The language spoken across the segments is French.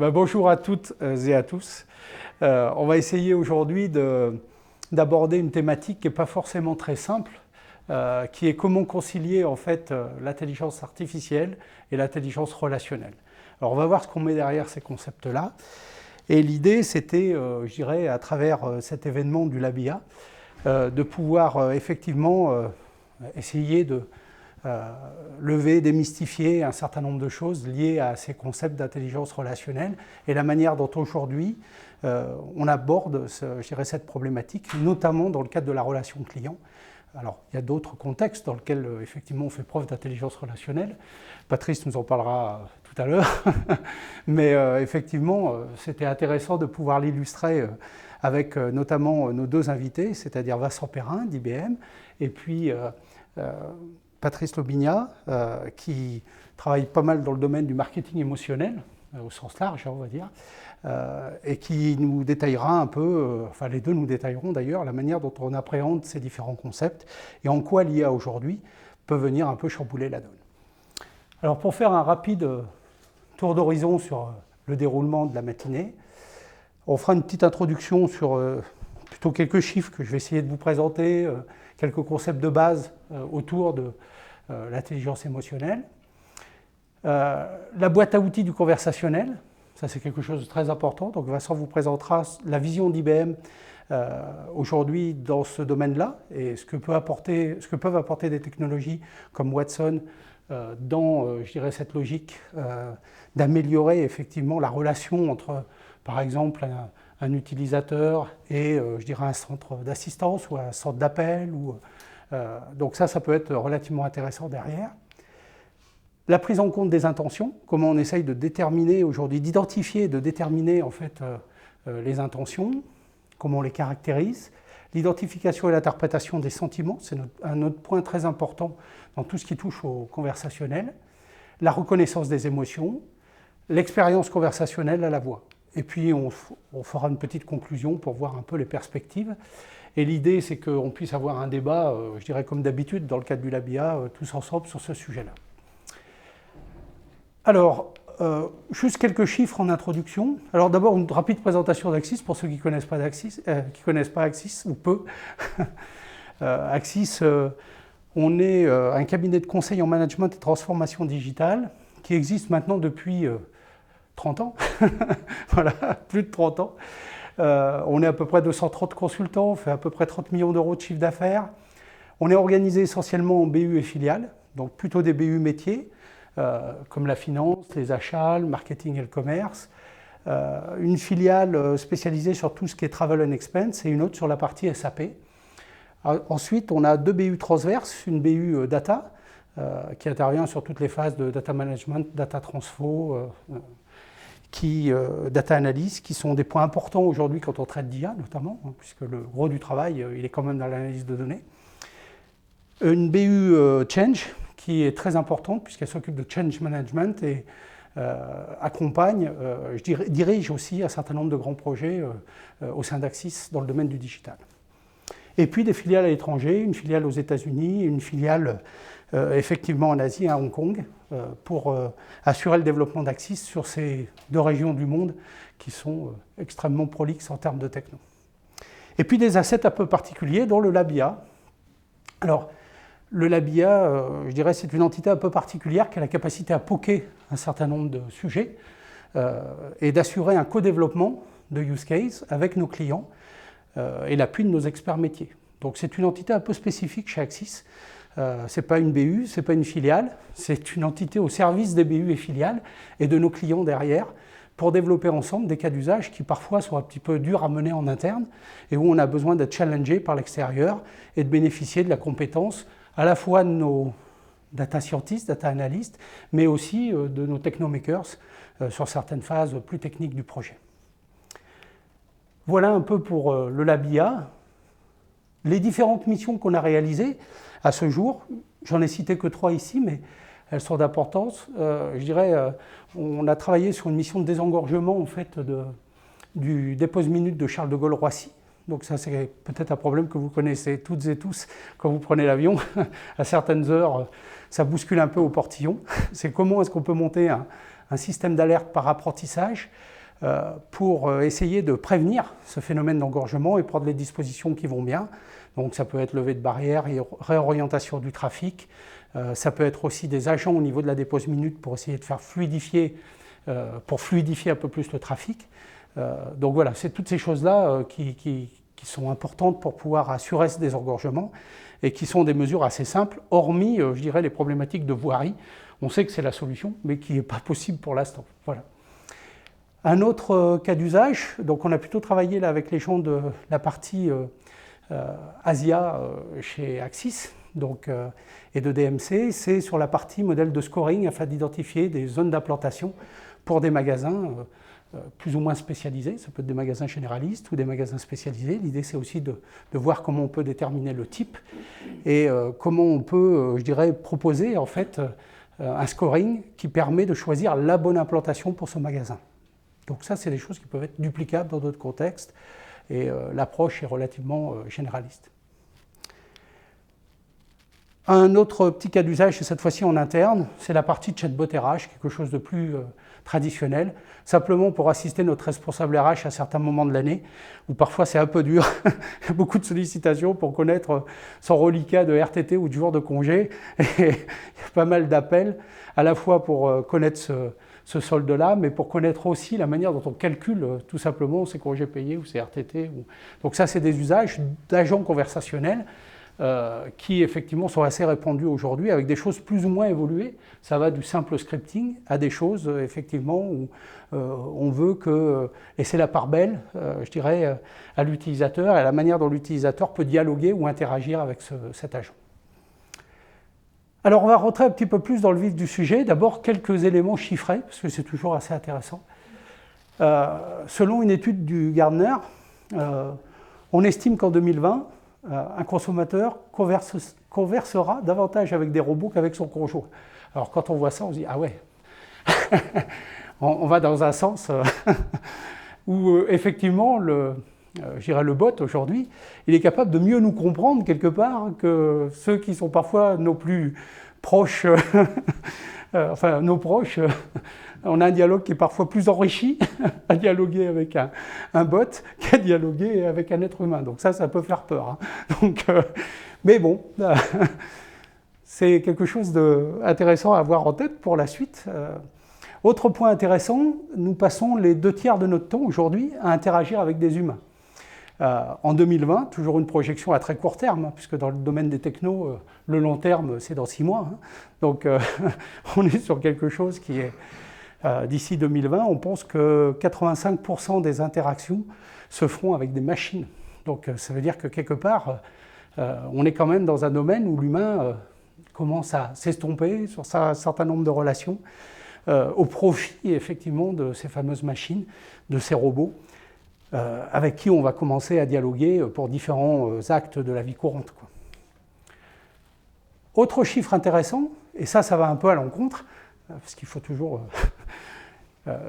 Bonjour à toutes et à tous. On va essayer aujourd'hui d'aborder une thématique qui n'est pas forcément très simple, qui est comment concilier en fait l'intelligence artificielle et l'intelligence relationnelle. Alors on va voir ce qu'on met derrière ces concepts-là. Et l'idée, c'était, je dirais, à travers cet événement du LabIA, de pouvoir effectivement essayer de lever, démystifier un certain nombre de choses liées à ces concepts d'intelligence relationnelle et la manière dont aujourd'hui on aborde, je dirais, cette problématique, notamment dans le cadre de la relation client. Alors, il y a d'autres contextes dans lesquels effectivement on fait preuve d'intelligence relationnelle. Patrice nous en parlera tout à l'heure, mais effectivement, c'était intéressant de pouvoir l'illustrer avec notamment nos deux invités, c'est-à-dire Vincent Perrin d'IBM et puis Patrice Lobignat, qui travaille pas mal dans le domaine du marketing émotionnel, au sens large, on va dire, et qui nous détaillera un peu, enfin les deux nous détailleront d'ailleurs, la manière dont on appréhende ces différents concepts et en quoi l'IA aujourd'hui peut venir un peu chambouler la donne. Alors pour faire un rapide tour d'horizon sur le déroulement de la matinée, on fera une petite introduction sur plutôt quelques chiffres que je vais essayer de vous présenter, quelques concepts de base autour de l'intelligence émotionnelle. La boîte à outils du conversationnel, ça c'est quelque chose de très important. Donc Vincent vous présentera la vision d'IBM aujourd'hui dans ce domaine-là et ce que peuvent apporter des technologies comme Watson dans, je dirais, cette logique d'améliorer effectivement la relation entre, par exemple, un utilisateur et, je dirais, un centre d'assistance ou un centre d'appel. Donc ça peut être relativement intéressant derrière. La prise en compte des intentions, comment on essaye de déterminer aujourd'hui, d'identifier et de déterminer en fait les intentions, comment on les caractérise. L'identification et l'interprétation des sentiments, c'est un autre point très important dans tout ce qui touche au conversationnel. La reconnaissance des émotions, l'expérience conversationnelle à la voix. Et puis on fera une petite conclusion pour voir un peu les perspectives. Et l'idée, c'est qu'on puisse avoir un débat, je dirais comme d'habitude, dans le cadre du LabIA, tous ensemble sur ce sujet-là. Alors, juste quelques chiffres en introduction. Alors d'abord, une rapide présentation d'Axis, pour ceux qui ne connaissent pas Axis, ou peu. Axis, on est un cabinet de conseil en management et transformation digitale qui existe maintenant depuis 30 ans. Voilà, plus de 30 ans. On est à peu près 230 consultants, on fait à peu près 30 millions d'euros de chiffre d'affaires. On est organisé essentiellement en BU et filiales, donc plutôt des BU métiers, comme la finance, les achats, le marketing et le commerce. Une filiale spécialisée sur tout ce qui est travel and expense et une autre sur la partie SAP. Ensuite, on a deux BU transverses, une BU data, qui intervient sur toutes les phases de data management, data transfo, data analyse, qui sont des points importants aujourd'hui quand on traite d'IA notamment, puisque le gros du travail, il est quand même dans l'analyse de données. Une BU change, qui est très importante puisqu'elle s'occupe de change management et accompagne, dirige aussi un certain nombre de grands projets au sein d'Axis dans le domaine du digital. Et puis des filiales à l'étranger, une filiale aux États-Unis, une filiale effectivement en Asie, à Hong Kong, pour assurer le développement d'Axis sur ces deux régions du monde qui sont extrêmement prolixes en termes de techno. Et puis des assets un peu particuliers, dont le LabIA. Alors, le LabIA, je dirais, c'est une entité un peu particulière qui a la capacité à poker un certain nombre de sujets et d'assurer un co-développement de use case avec nos clients et l'appui de nos experts métiers. Donc c'est une entité un peu spécifique chez Axis. Ce n'est pas une BU, ce n'est pas une filiale, c'est une entité au service des BU et filiales et de nos clients derrière pour développer ensemble des cas d'usage qui parfois sont un petit peu durs à mener en interne et où on a besoin d'être challengé par l'extérieur et de bénéficier de la compétence à la fois de nos data scientists, data analystes, mais aussi de nos technomakers sur certaines phases plus techniques du projet. Voilà un peu pour le LabIA. Les différentes missions qu'on a réalisées à ce jour, j'en ai cité que 3 ici, mais elles sont d'importance. Je dirais, on a travaillé sur une mission de désengorgement en fait, du dépose-minute de Charles de Gaulle-Roissy, Donc ça, c'est peut-être un problème que vous connaissez toutes et tous quand vous prenez l'avion. À certaines heures, ça bouscule un peu au portillon. C'est comment est-ce qu'on peut monter un système d'alerte par apprentissage pour essayer de prévenir ce phénomène d'engorgement et prendre les dispositions qui vont bien. Donc ça peut être levée de barrières et réorientation du trafic. Ça peut être aussi des agents au niveau de la dépose minute pour essayer de faire fluidifier, pour fluidifier un peu plus le trafic. Donc voilà, c'est toutes ces choses-là qui sont importantes pour pouvoir assurer ce désengorgement et qui sont des mesures assez simples, hormis, je dirais, les problématiques de voirie. On sait que c'est la solution, mais qui n'est pas possible pour l'instant. Voilà. Un autre cas d'usage, donc on a plutôt travaillé là avec les gens de la partie Asia chez Axis donc, et de DMC, c'est sur la partie modèle de scoring afin d'identifier des zones d'implantation pour des magasins plus ou moins spécialisés. Ça peut être des magasins généralistes ou des magasins spécialisés. L'idée, c'est aussi de voir comment on peut déterminer le type et comment on peut, je dirais, proposer en fait un scoring qui permet de choisir la bonne implantation pour ce magasin. Donc ça, c'est des choses qui peuvent être duplicables dans d'autres contextes et l'approche est relativement généraliste. Un autre petit cas d'usage, et cette fois-ci en interne, c'est la partie chatbot RH, quelque chose de plus traditionnel, simplement pour assister notre responsable RH à certains moments de l'année, où parfois c'est un peu dur, il y a beaucoup de sollicitations pour connaître son reliquat de RTT ou du jour de congé, et il y a pas mal d'appels, à la fois pour connaître ce solde-là, mais pour connaître aussi la manière dont on calcule tout simplement ses congés payés ou ses RTT. Donc ça, c'est des usages d'agents conversationnels qui effectivement sont assez répandus aujourd'hui avec des choses plus ou moins évoluées. Ça va du simple scripting à des choses effectivement où on veut laisser la part belle, je dirais, à l'utilisateur et à la manière dont l'utilisateur peut dialoguer ou interagir avec cet agent. Alors on va rentrer un petit peu plus dans le vif du sujet. D'abord quelques éléments chiffrés, parce que c'est toujours assez intéressant. Selon une étude du Gartner, on estime qu'en 2020, un consommateur conversera davantage avec des robots qu'avec son conjoint. Alors quand on voit ça, on se dit « Ah ouais !» On va dans un sens où effectivement, je dirais le bot aujourd'hui, il est capable de mieux nous comprendre quelque part que ceux qui sont parfois nos plus proches, enfin nos proches. On a un dialogue qui est parfois plus enrichi à dialoguer avec un bot qu'à dialoguer avec un être humain. Donc ça peut faire peur. Hein. Donc, mais bon, c'est quelque chose d'intéressant à avoir en tête pour la suite. Autre point intéressant, nous passons les 2/3 de notre temps aujourd'hui à interagir avec des humains. En 2020, toujours une projection à très court terme, hein, puisque dans le domaine des technos, le long terme, c'est dans 6 mois. Hein. Donc on est sur quelque chose qui est... D'ici 2020, on pense que 85% des interactions se feront avec des machines. Donc ça veut dire que quelque part, on est quand même dans un domaine où l'humain commence à s'estomper sur un certain nombre de relations au profit effectivement de ces fameuses machines, de ces robots, avec qui on va commencer à dialoguer pour différents actes de la vie courante, quoi. Autre chiffre intéressant, et ça va un peu à l'encontre, parce qu'il faut toujours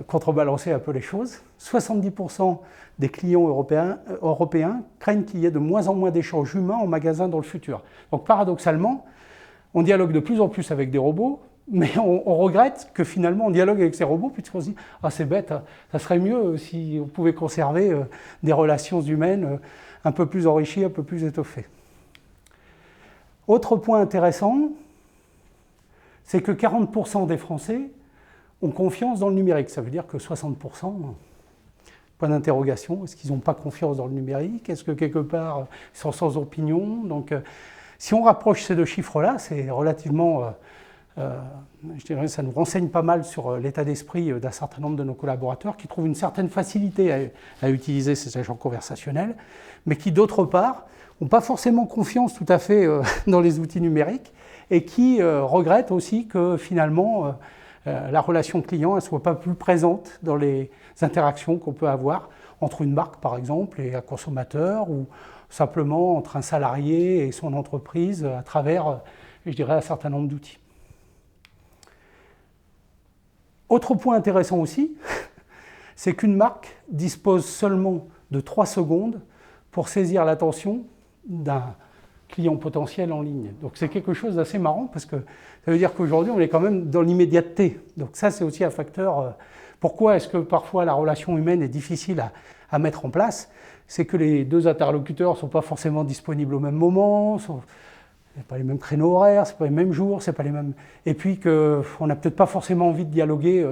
contrebalancer un peu les choses, 70% des clients européens craignent qu'il y ait de moins en moins d'échanges humains en magasin dans le futur. Donc paradoxalement, on dialogue de plus en plus avec des robots, mais on regrette que finalement on dialogue avec ces robots, puisqu'on se dit « Ah c'est bête, ça serait mieux si on pouvait conserver des relations humaines un peu plus enrichies, un peu plus étoffées ». Autre point intéressant, c'est que 40% des Français ont confiance dans le numérique. Ça veut dire que 60%, point d'interrogation, est-ce qu'ils n'ont pas confiance dans le numérique? Est-ce que quelque part, ils sont sans opinion? Donc, si on rapproche ces deux chiffres-là, c'est relativement, je dirais, ça nous renseigne pas mal sur l'état d'esprit d'un certain nombre de nos collaborateurs qui trouvent une certaine facilité à utiliser ces agents conversationnels, mais qui, d'autre part, n'ont pas forcément confiance tout à fait dans les outils numériques et qui regrettent aussi que finalement la relation client ne soit pas plus présente dans les interactions qu'on peut avoir entre une marque par exemple et un consommateur ou simplement entre un salarié et son entreprise à travers, je dirais, un certain nombre d'outils. Autre point intéressant aussi, c'est qu'une marque dispose seulement de 3 secondes pour saisir l'attention d'un client potentiel en ligne. Donc c'est quelque chose d'assez marrant parce que ça veut dire qu'aujourd'hui on est quand même dans l'immédiateté. Donc ça c'est aussi un facteur. Pourquoi est-ce que parfois la relation humaine est difficile à mettre en place? C'est que les deux interlocuteurs ne sont pas forcément disponibles au même moment, ce n'est pas les mêmes créneaux horaires, ce n'est pas les mêmes jours, c'est pas les mêmes. Et puis qu'on n'a peut-être pas forcément envie de dialoguer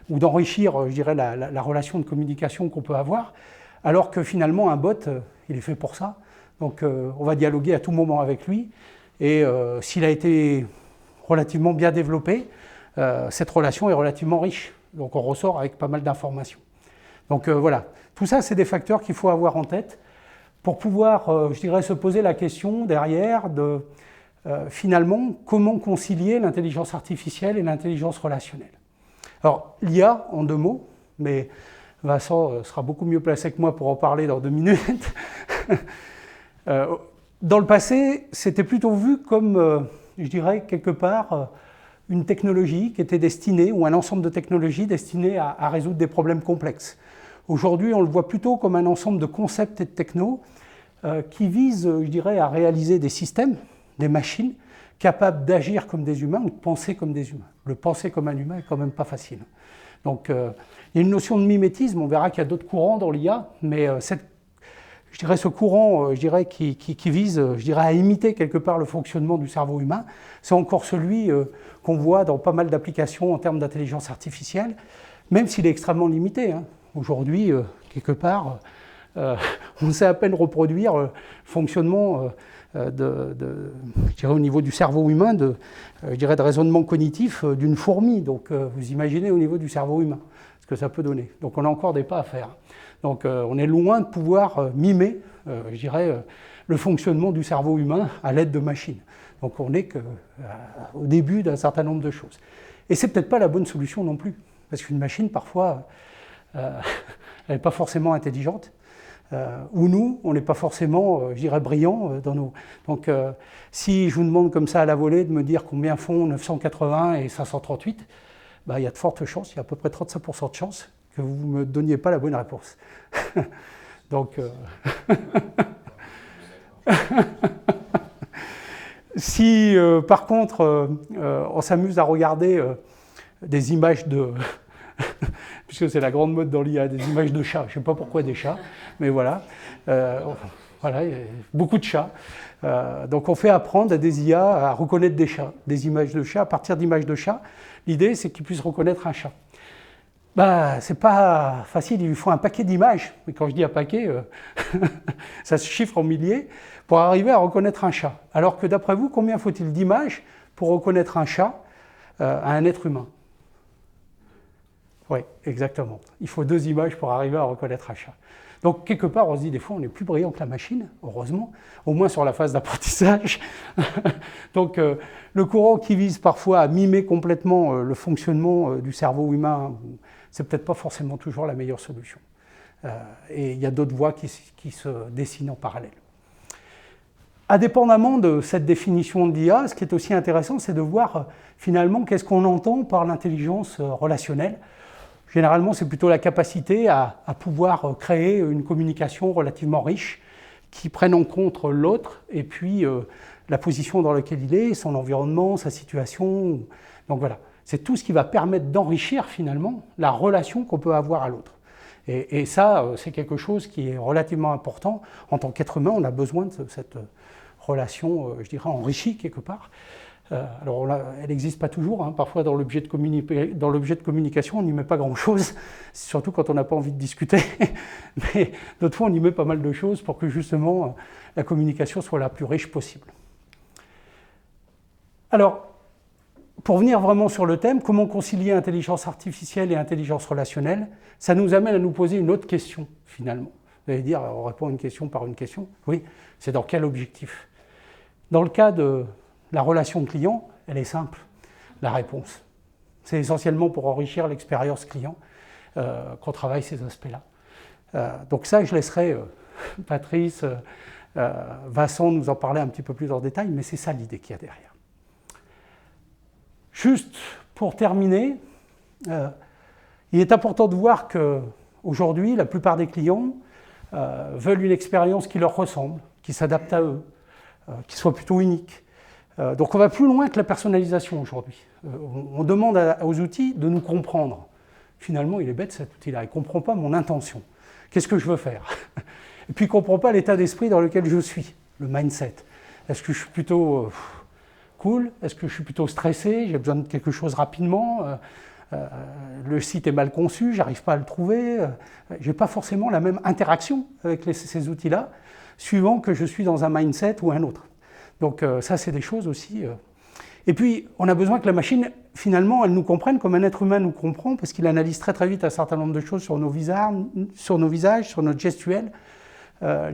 ou d'enrichir, je dirais, la relation de communication qu'on peut avoir, alors que finalement un bot, il est fait pour ça. Donc on va dialoguer à tout moment avec lui. Et s'il a été relativement bien développé, cette relation est relativement riche. Donc on ressort avec pas mal d'informations. Donc voilà, tout ça c'est des facteurs qu'il faut avoir en tête pour pouvoir, je dirais, se poser la question derrière de finalement comment concilier l'intelligence artificielle et l'intelligence relationnelle. Alors l'IA en 2 mots, mais Vincent sera beaucoup mieux placé que moi pour en parler dans 2 minutes. Dans le passé, c'était plutôt vu comme, je dirais, quelque part, une technologie qui était destinée, ou un ensemble de technologies destinées à résoudre des problèmes complexes. Aujourd'hui, on le voit plutôt comme un ensemble de concepts et de technos qui visent, je dirais, à réaliser des systèmes, des machines, capables d'agir comme des humains ou de penser comme des humains. Le penser comme un humain est quand même pas facile. Donc, il y a une notion de mimétisme, on verra qu'il y a d'autres courants dans l'IA, mais je dirais ce courant je dirais, qui vise je dirais, à imiter quelque part le fonctionnement du cerveau humain, c'est encore celui qu'on voit dans pas mal d'applications en termes d'intelligence artificielle, même s'il est extrêmement limité. Hein. Aujourd'hui, quelque part, on sait à peine reproduire le fonctionnement je dirais, au niveau du cerveau humain, je dirais, de raisonnement cognitif d'une fourmi. Donc vous imaginez au niveau du cerveau humain ce que ça peut donner. Donc on a encore des pas à faire. Donc on est loin de pouvoir mimer, je dirais, le fonctionnement du cerveau humain à l'aide de machines. Donc on n'est qu'au début d'un certain nombre de choses. Et c'est peut-être pas la bonne solution non plus, parce qu'une machine, parfois, elle n'est pas forcément intelligente, ou nous, on n'est pas forcément, je dirais, brillants dans nos... Donc si je vous demande comme ça à la volée de me dire combien font 980 et 538, bah, il y a de fortes chances, il y a à peu près 35% de chances que vous ne me donniez pas la bonne réponse. Donc, si par contre on s'amuse à regarder des images de, puisque c'est la grande mode dans l'IA, des images de chats, je ne sais pas pourquoi des chats, mais voilà, voilà, il y a beaucoup de chats. Donc on fait apprendre à des IA à reconnaître des chats, des images de chats, à partir d'images de chats. L'idée c'est qu'ils puissent reconnaître un chat. Bah, c'est pas facile, il lui faut un paquet d'images, mais quand je dis un paquet, ça se chiffre en milliers, pour arriver à reconnaître un chat. Alors que d'après vous, combien faut-il d'images pour reconnaître un chat à un être humain? Oui, exactement. Il faut 2 images pour arriver à reconnaître un chat. Donc, quelque part, on se dit, des fois, on est plus brillant que la machine, heureusement, au moins sur la phase d'apprentissage. Donc, le courant qui vise parfois à mimer complètement le fonctionnement du cerveau humain, c'est peut-être pas forcément toujours la meilleure solution. Et il y a d'autres voies qui se dessinent en parallèle. Indépendamment de cette définition de l'IA, ce qui est aussi intéressant, c'est de voir finalement qu'est-ce qu'on entend par l'intelligence relationnelle. Généralement, c'est plutôt la capacité à pouvoir créer une communication relativement riche qui prenne en compte l'autre et puis la position dans laquelle il est, son environnement, sa situation. Donc voilà, c'est tout ce qui va permettre d'enrichir finalement la relation qu'on peut avoir à l'autre. Et ça, c'est quelque chose qui est relativement important. En tant qu'être humain, on a besoin de cette relation, je dirais, enrichie quelque part. Alors là, elle n'existe pas toujours, hein. Parfois dans l'objet de communication, on n'y met pas grand-chose, surtout quand on n'a pas envie de discuter. Mais d'autres fois, on y met pas mal de choses pour que justement la communication soit la plus riche possible. Alors, pour venir vraiment sur le thème, comment concilier intelligence artificielle et intelligence relationnelle, ça nous amène à nous poser une autre question, finalement. Vous allez dire, on répond à une question par une question. Oui, c'est dans quel objectif? Dans le cas de la relation client, elle est simple, la réponse. C'est essentiellement pour enrichir l'expérience client qu'on travaille ces aspects-là. Donc ça, je laisserai Patrice, Vincent nous en parler un petit peu plus en détail, mais c'est ça l'idée qu'il y a derrière. Juste pour terminer, il est important de voir qu'aujourd'hui, la plupart des clients veulent une expérience qui leur ressemble, qui s'adapte à eux, qui soit plutôt unique. Donc on va plus loin que la personnalisation aujourd'hui. On demande aux outils de nous comprendre. Finalement, il est bête cet outil-là, il ne comprend pas mon intention. Qu'est-ce que je veux faire? Et puis il ne comprend pas l'état d'esprit dans lequel je suis, le mindset. Est-ce que je suis plutôt cool? Est-ce que je suis plutôt stressé? J'ai besoin de quelque chose rapidement? Le site est mal conçu, j'arrive pas à le trouver. Je n'ai pas forcément la même interaction avec ces outils-là, suivant que je suis dans un mindset ou un autre. Donc ça, c'est des choses aussi. Et puis, on a besoin que la machine, finalement, elle nous comprenne comme un être humain nous comprend, parce qu'il analyse très très vite un certain nombre de choses sur nos visages, sur notre gestuelle.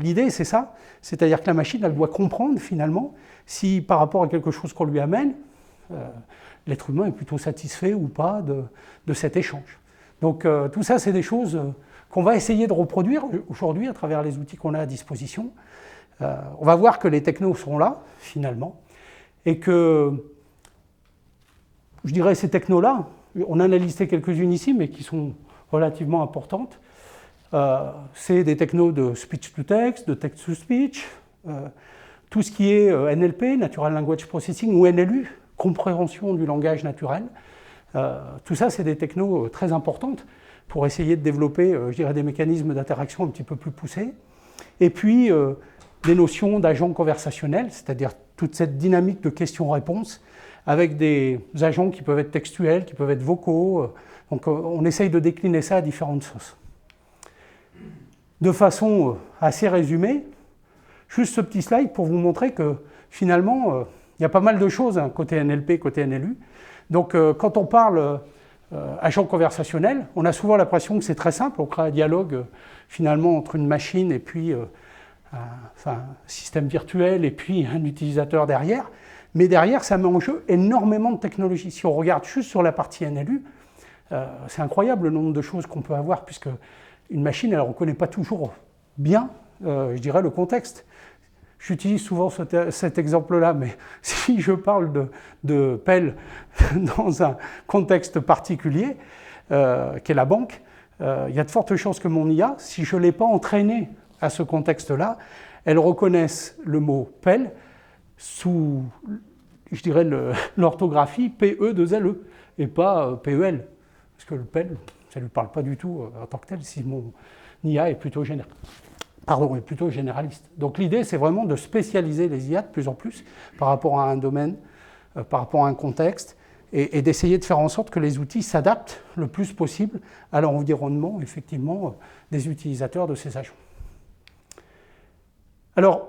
L'idée, c'est ça, c'est-à-dire que la machine, elle doit comprendre, finalement, si par rapport à quelque chose qu'on lui amène, l'être humain est plutôt satisfait ou pas de cet échange. Donc tout ça, c'est des choses qu'on va essayer de reproduire aujourd'hui à travers les outils qu'on a à disposition. On va voir que les technos sont là, finalement, et que, je dirais, ces technos-là, on en a listé quelques-unes ici, mais qui sont relativement importantes. C'est des technos de speech-to-text, de text-to-speech, tout ce qui est NLP, Natural Language Processing, ou NLU, compréhension du langage naturel. Tout ça, c'est des technos très importantes pour essayer de développer, je dirais, des mécanismes d'interaction un petit peu plus poussés. Et puis, des notions d'agents conversationnels, c'est-à-dire toute cette dynamique de questions-réponses avec des agents qui peuvent être textuels, qui peuvent être vocaux. Donc, on essaye de décliner ça à différentes sauces. De façon assez résumée, juste ce petit slide pour vous montrer que finalement, il y a pas mal de choses, hein, côté NLP, côté NLU. Donc quand on parle agent conversationnel, on a souvent l'impression que c'est très simple, on crée un dialogue finalement entre une machine et puis un système virtuel et puis un utilisateur derrière. Mais derrière, ça met en jeu énormément de technologies. Si on regarde juste sur la partie NLU, c'est incroyable le nombre de choses qu'on peut avoir, puisque une machine, elle ne reconnaît pas toujours bien, je dirais, le contexte. J'utilise souvent cet exemple-là, mais si je parle de pelle dans un contexte particulier, qui est la banque, il y a de fortes chances que mon IA, si je ne l'ai pas entraînée à ce contexte-là, elle reconnaisse le mot pelle sous, je dirais, l'orthographie PE2LE et pas PEL. Parce que le pelle, ça ne lui parle pas du tout en tant que tel, si mon IA est plutôt généraliste. Donc l'idée, c'est vraiment de spécialiser les IA de plus en plus par rapport à un domaine, par rapport à un contexte, et d'essayer de faire en sorte que les outils s'adaptent le plus possible à l'environnement, effectivement, des utilisateurs de ces agents. Alors,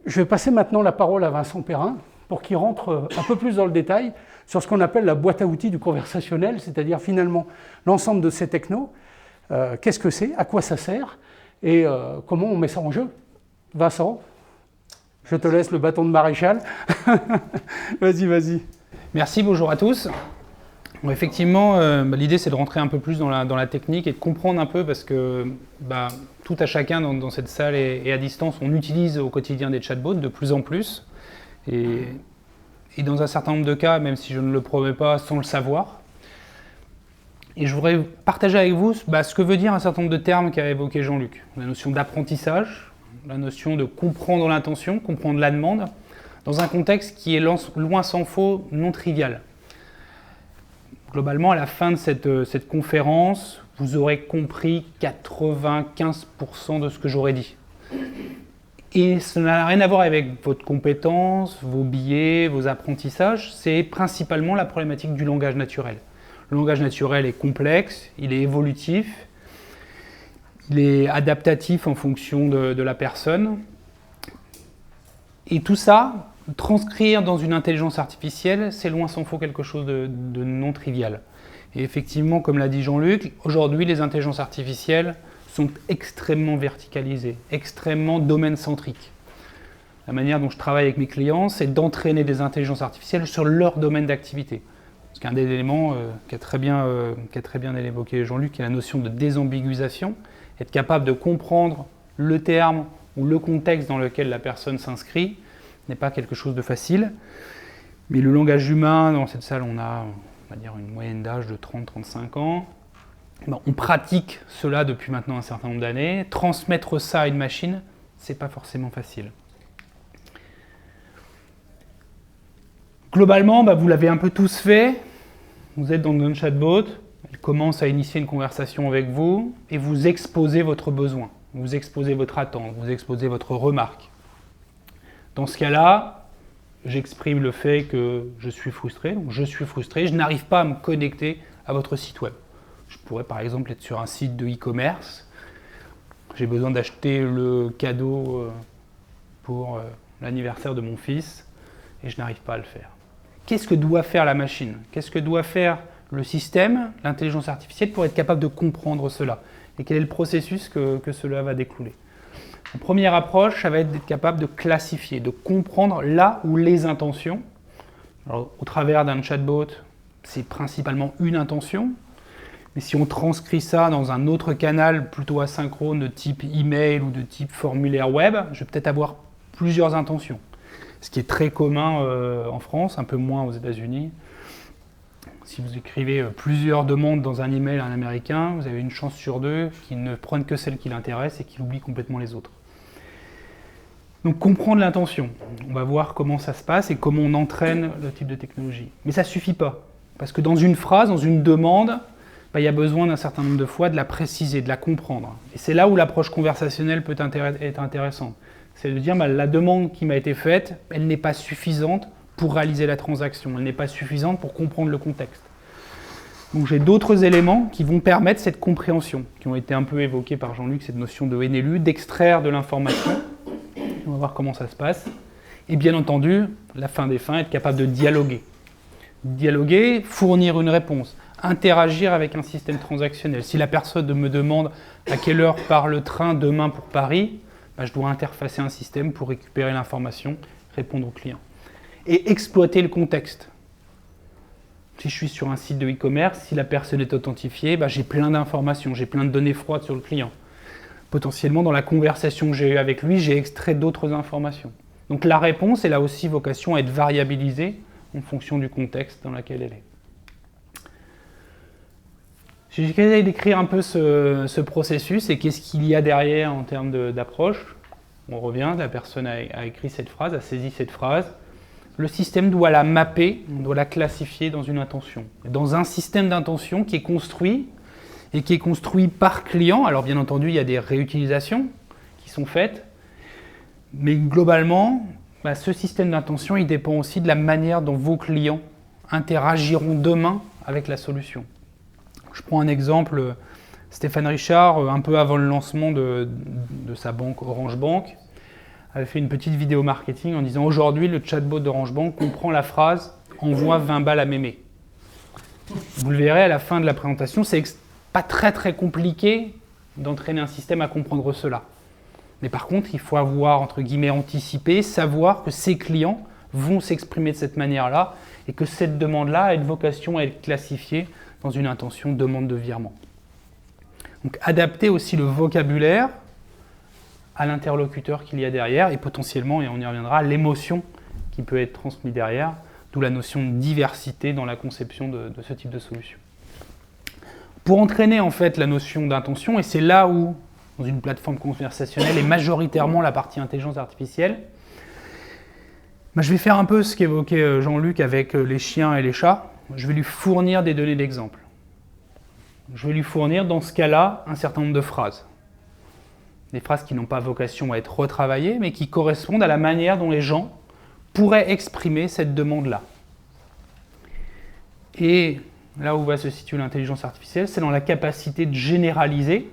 je vais passer maintenant la parole à Vincent Perrin pour qu'il rentre un peu plus dans le détail sur ce qu'on appelle la boîte à outils du conversationnel, c'est-à-dire finalement l'ensemble de ces technos. Qu'est-ce que c'est? À quoi ça sert? Et comment on met ça en jeu? Vincent, je te laisse le bâton de maréchal. Vas-y. Merci, bonjour à tous. Bon, effectivement, l'idée c'est de rentrer un peu plus dans la technique et de comprendre un peu, parce que tout à chacun dans cette salle et à distance, on utilise au quotidien des chatbots de plus en plus. Et dans un certain nombre de cas, même si je ne le promets pas, sans le savoir. Et je voudrais partager avec vous ce que veut dire un certain nombre de termes qu'a évoqué Jean-Luc. La notion d'apprentissage, la notion de comprendre l'intention, comprendre la demande, dans un contexte qui est loin s'en faut non trivial. Globalement, à la fin de cette conférence, vous aurez compris 95% de ce que j'aurais dit. Et ça n'a rien à voir avec votre compétence, vos biais, vos apprentissages, c'est principalement la problématique du langage naturel. Le langage naturel est complexe, il est évolutif, il est adaptatif en fonction de la personne. Et tout ça, transcrire dans une intelligence artificielle, c'est loin s'en faut quelque chose de non trivial. Et effectivement, comme l'a dit Jean-Luc, aujourd'hui les intelligences artificielles sont extrêmement verticalisées, extrêmement domaine-centriques. La manière dont je travaille avec mes clients, c'est d'entraîner des intelligences artificielles sur leur domaine d'activité. Parce qu'un des éléments qu'a très bien évoqué Jean-Luc est la notion de désambiguisation, être capable de comprendre le terme ou le contexte dans lequel la personne s'inscrit n'est pas quelque chose de facile. Mais le langage humain, dans cette salle, on va dire une moyenne d'âge de 30-35 ans. On pratique cela depuis maintenant un certain nombre d'années. Transmettre ça à une machine, c'est pas forcément facile. Globalement, vous l'avez un peu tous fait. Vous êtes dans un chatbot, elle commence à initier une conversation avec vous et vous exposez votre besoin, vous exposez votre attente, vous exposez votre remarque. Dans ce cas-là, j'exprime le fait que je suis frustré, donc je suis frustré, je n'arrive pas à me connecter à votre site web. Je pourrais par exemple être sur un site de e-commerce, j'ai besoin d'acheter le cadeau pour l'anniversaire de mon fils et je n'arrive pas à le faire. Qu'est-ce que doit faire la machine? Qu'est-ce que doit faire le système, l'intelligence artificielle, pour être capable de comprendre cela? Et quel est le processus que cela va découler? La première approche, ça va être d'être capable de classifier, de comprendre là où les intentions. Alors, au travers d'un chatbot, c'est principalement une intention. Mais si on transcrit ça dans un autre canal plutôt asynchrone de type email ou de type formulaire web, je vais peut-être avoir plusieurs intentions. Ce qui est très commun en France, un peu moins aux États-Unis. Si vous écrivez plusieurs demandes dans un email à un Américain, vous avez une chance sur deux qu'il ne prenne que celle qui l'intéresse et qu'il oublie complètement les autres. Donc comprendre l'intention, on va voir comment ça se passe et comment on entraîne le type de technologie. Mais ça ne suffit pas, parce que dans une phrase, dans une demande, il y a besoin d'un certain nombre de fois de la préciser, de la comprendre. Et c'est là où l'approche conversationnelle peut être intéressante. C'est de dire, la demande qui m'a été faite, elle n'est pas suffisante pour réaliser la transaction, elle n'est pas suffisante pour comprendre le contexte. Donc j'ai d'autres éléments qui vont permettre cette compréhension, qui ont été un peu évoqués par Jean-Luc, cette notion de NLU, d'extraire de l'information. On va voir comment ça se passe. Et bien entendu, la fin des fins, être capable de dialoguer. Dialoguer, fournir une réponse, interagir avec un système transactionnel. Si la personne me demande à quelle heure part le train demain pour Paris, je dois interfacer un système pour récupérer l'information, répondre au client. Et exploiter le contexte. Si je suis sur un site de e-commerce, si la personne est authentifiée, j'ai plein d'informations, j'ai plein de données froides sur le client. Potentiellement, dans la conversation que j'ai eue avec lui, j'ai extrait d'autres informations. Donc la réponse, elle a aussi vocation à être variabilisée en fonction du contexte dans lequel elle est. J'ai essayé d'écrire un peu ce processus et qu'est-ce qu'il y a derrière en termes d'approche. On revient, la personne a écrit cette phrase, a saisi cette phrase. Le système doit la mapper, on doit la classifier dans une intention. Dans un système d'intention qui est construit et qui est construit par client. Alors bien entendu, il y a des réutilisations qui sont faites, mais globalement, ce système d'intention, il dépend aussi de la manière dont vos clients interagiront demain avec la solution. Je prends un exemple, Stéphane Richard, un peu avant le lancement de sa banque Orange Bank, avait fait une petite vidéo marketing en disant « Aujourd'hui, le chatbot d'Orange Bank comprend la phrase « Envoie 20 balles à mémé ». Vous le verrez à la fin de la présentation, c'est pas très compliqué d'entraîner un système à comprendre cela. Mais par contre, il faut avoir, entre guillemets, anticipé, savoir que ses clients vont s'exprimer de cette manière-là et que cette demande-là a une vocation à être classifiée dans une intention demande de virement. Donc adapter aussi le vocabulaire à l'interlocuteur qu'il y a derrière et potentiellement, et on y reviendra, l'émotion qui peut être transmise derrière, d'où la notion de diversité dans la conception de ce type de solution. Pour entraîner en fait la notion d'intention, et c'est là où, dans une plateforme conversationnelle, et majoritairement la partie intelligence artificielle, je vais faire un peu ce qu'évoquait Jean-Luc avec les chiens et les chats. Je vais lui fournir des données d'exemple. Je vais lui fournir, dans ce cas-là, un certain nombre de phrases. Des phrases qui n'ont pas vocation à être retravaillées, mais qui correspondent à la manière dont les gens pourraient exprimer cette demande-là. Et là où va se situer l'intelligence artificielle, c'est dans la capacité de généraliser,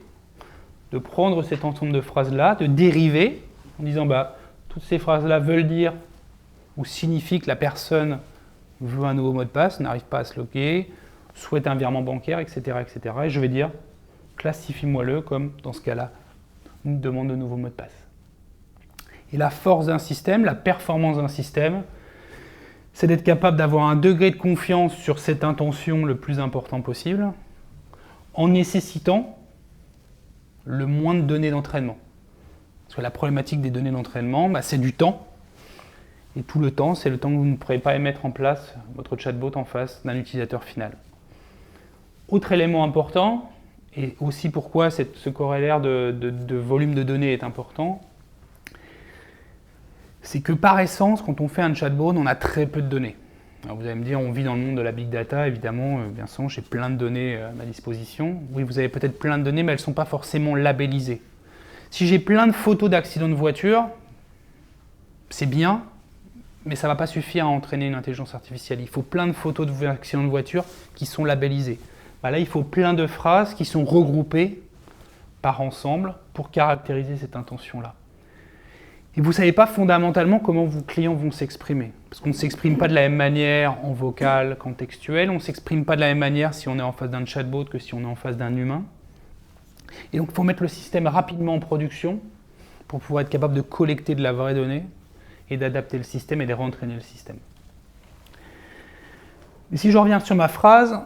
de prendre cet ensemble de phrases-là, de dériver, en disant toutes ces phrases-là veulent dire ou signifient que la personne veut un nouveau mot de passe, n'arrive pas à se loguer, souhaite un virement bancaire, etc., etc. Et je vais dire, classifie-moi-le comme, dans ce cas-là, une demande de nouveau mot de passe. Et la force d'un système, la performance d'un système, c'est d'être capable d'avoir un degré de confiance sur cette intention le plus important possible, en nécessitant le moins de données d'entraînement. Parce que la problématique des données d'entraînement, c'est du temps. Et tout le temps, c'est le temps que vous ne pourrez pas mettre en place votre chatbot en face d'un utilisateur final. Autre élément important, et aussi pourquoi ce corollaire de volume de données est important, c'est que par essence, quand on fait un chatbot, on a très peu de données. Alors vous allez me dire, on vit dans le monde de la big data, évidemment, bien sûr, j'ai plein de données à ma disposition. Oui, vous avez peut-être plein de données, mais elles ne sont pas forcément labellisées. Si j'ai plein de photos d'accidents de voiture, c'est bien, mais ça ne va pas suffire à entraîner une intelligence artificielle. Il faut plein de photos d'accidents de voiture qui sont labellisées. Là, il faut plein de phrases qui sont regroupées par ensemble pour caractériser cette intention-là. Et vous ne savez pas fondamentalement comment vos clients vont s'exprimer. Parce qu'on ne s'exprime pas de la même manière en vocal qu'en textuel. On ne s'exprime pas de la même manière si on est en face d'un chatbot que si on est en face d'un humain. Et donc, il faut mettre le système rapidement en production pour pouvoir être capable de collecter de la vraie donnée et d'adapter le système et de réentraîner le système. Et si je reviens sur ma phrase,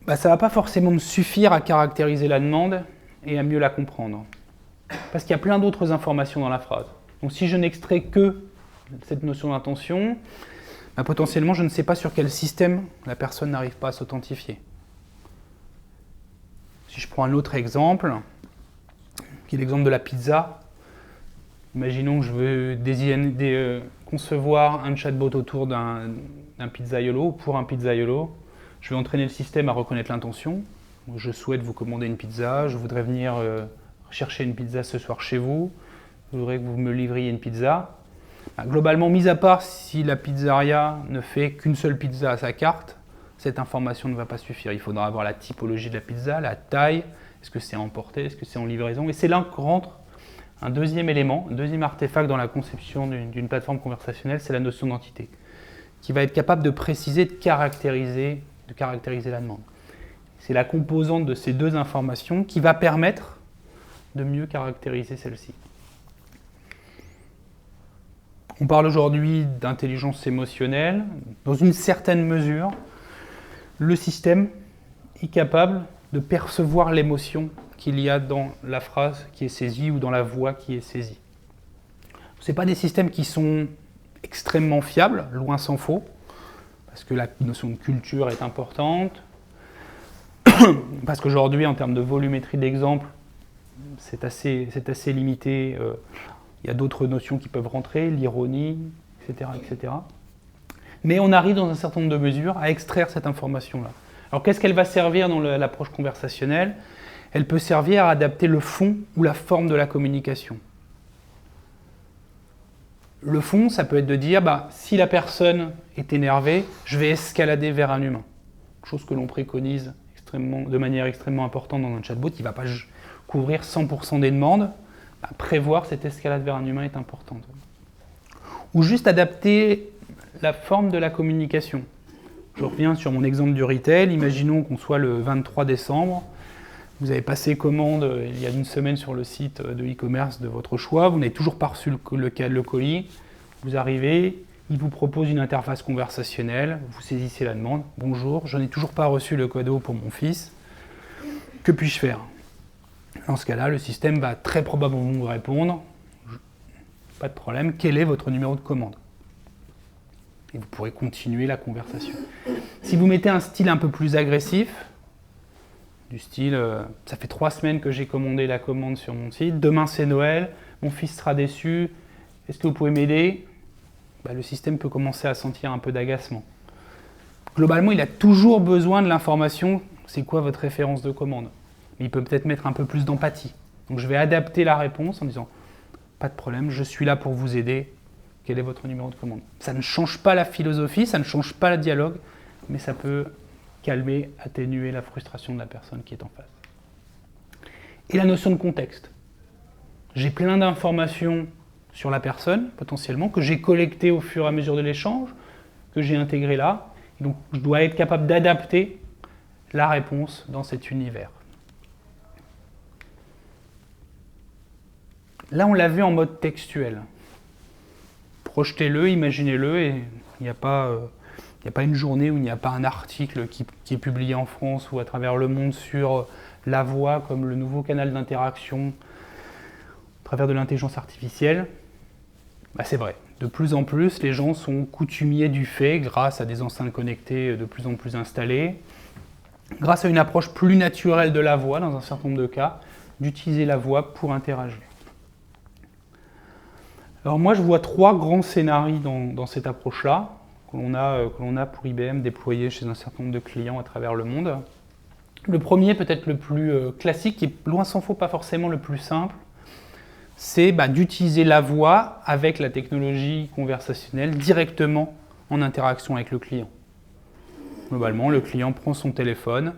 ça ne va pas forcément me suffire à caractériser la demande et à mieux la comprendre. Parce qu'il y a plein d'autres informations dans la phrase. Donc si je n'extrais que cette notion d'intention, potentiellement je ne sais pas sur quel système la personne n'arrive pas à s'authentifier. Si je prends un autre exemple, qui est l'exemple de la pizza, imaginons que je veux concevoir un chatbot autour d'un pizzaiolo, pour un pizzaiolo, je vais entraîner le système à reconnaître l'intention. Je souhaite vous commander une pizza, je voudrais venir chercher une pizza ce soir chez vous, je voudrais que vous me livriez une pizza. Globalement, mis à part si la pizzeria ne fait qu'une seule pizza à sa carte, cette information ne va pas suffire. Il faudra avoir la typologie de la pizza, la taille, est-ce que c'est emporté, est-ce que c'est en livraison. Et c'est là que rentre un deuxième élément, un deuxième artefact dans la conception d'une plateforme conversationnelle, c'est la notion d'entité, qui va être capable de préciser, de caractériser la demande. C'est la composante de ces deux informations qui va permettre de mieux caractériser celle-ci. On parle aujourd'hui d'intelligence émotionnelle. Dans une certaine mesure, le système est capable de percevoir l'émotion qu'il y a dans la phrase qui est saisie ou dans la voix qui est saisie. Ce ne sont pas des systèmes qui sont extrêmement fiables, loin s'en faut, parce que la notion de culture est importante, parce qu'aujourd'hui, en termes de volumétrie d'exemples, c'est assez limité. Il y a d'autres notions qui peuvent rentrer, l'ironie, etc., etc. Mais on arrive dans un certain nombre de mesures à extraire cette information-là. Alors qu'est-ce qu'elle va servir dans l'approche conversationnelle ? Elle peut servir à adapter le fond ou la forme de la communication. Le fond, ça peut être de dire, si la personne est énervée, je vais escalader vers un humain. Chose que l'on préconise de manière extrêmement importante dans un chatbot, qui ne va pas couvrir 100% des demandes. Prévoir cette escalade vers un humain est importante. Ou juste adapter la forme de la communication. Je reviens sur mon exemple du retail. Imaginons qu'on soit le 23 décembre. Vous avez passé commande il y a une semaine sur le site de e-commerce de votre choix. Vous n'avez toujours pas reçu le colis. Vous arrivez, il vous propose une interface conversationnelle. Vous saisissez la demande. Bonjour, je n'ai toujours pas reçu le cadeau pour mon fils. Que puis-je faire ? Dans ce cas-là, le système va très probablement vous répondre « Pas de problème, quel est votre numéro de commande ?» Et vous pourrez continuer la conversation. Si vous mettez un style un peu plus agressif, du style « Ça fait 3 semaines que j'ai commandé la commande sur mon site, demain c'est Noël, mon fils sera déçu, est-ce que vous pouvez m'aider ?» Le système peut commencer à sentir un peu d'agacement. Globalement, il a toujours besoin de l'information « C'est quoi votre référence de commande ?» Mais il peut peut-être mettre un peu plus d'empathie. Donc je vais adapter la réponse en disant « Pas de problème, je suis là pour vous aider. Quel est votre numéro de commande ?» Ça ne change pas la philosophie, ça ne change pas le dialogue, mais ça peut calmer, atténuer la frustration de la personne qui est en face. Et la notion de contexte. J'ai plein d'informations sur la personne, potentiellement, que j'ai collectées au fur et à mesure de l'échange, que j'ai intégrées là. Et donc je dois être capable d'adapter la réponse dans cet univers. Là, on l'a vu en mode textuel. Projetez-le, imaginez-le, et il n'y a pas une journée où il n'y a pas un article qui est publié en France ou à travers le monde sur la voix comme le nouveau canal d'interaction à travers de l'intelligence artificielle. C'est vrai. De plus en plus, les gens sont coutumiers du fait, grâce à des enceintes connectées de plus en plus installées, grâce à une approche plus naturelle de la voix, dans un certain nombre de cas, d'utiliser la voix pour interagir. Alors moi, je vois 3 grands scénarios dans cette approche-là, que l'on a pour IBM déployé chez un certain nombre de clients à travers le monde. Le premier, peut-être le plus classique, et loin s'en faut pas forcément le plus simple, c'est d'utiliser la voix avec la technologie conversationnelle directement en interaction avec le client. Globalement, le client prend son téléphone,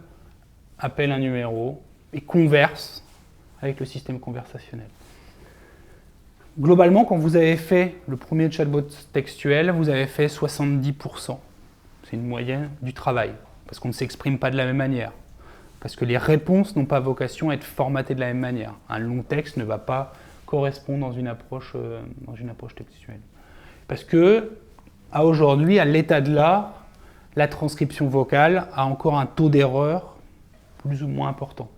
appelle un numéro et converse avec le système conversationnel. Globalement, quand vous avez fait le premier chatbot textuel, vous avez fait 70%. C'est une moyenne du travail, parce qu'on ne s'exprime pas de la même manière, parce que les réponses n'ont pas vocation à être formatées de la même manière. Un long texte ne va pas correspondre dans une approche textuelle. Parce que, à aujourd'hui, à l'état de l'art, la transcription vocale a encore un taux d'erreur plus ou moins important.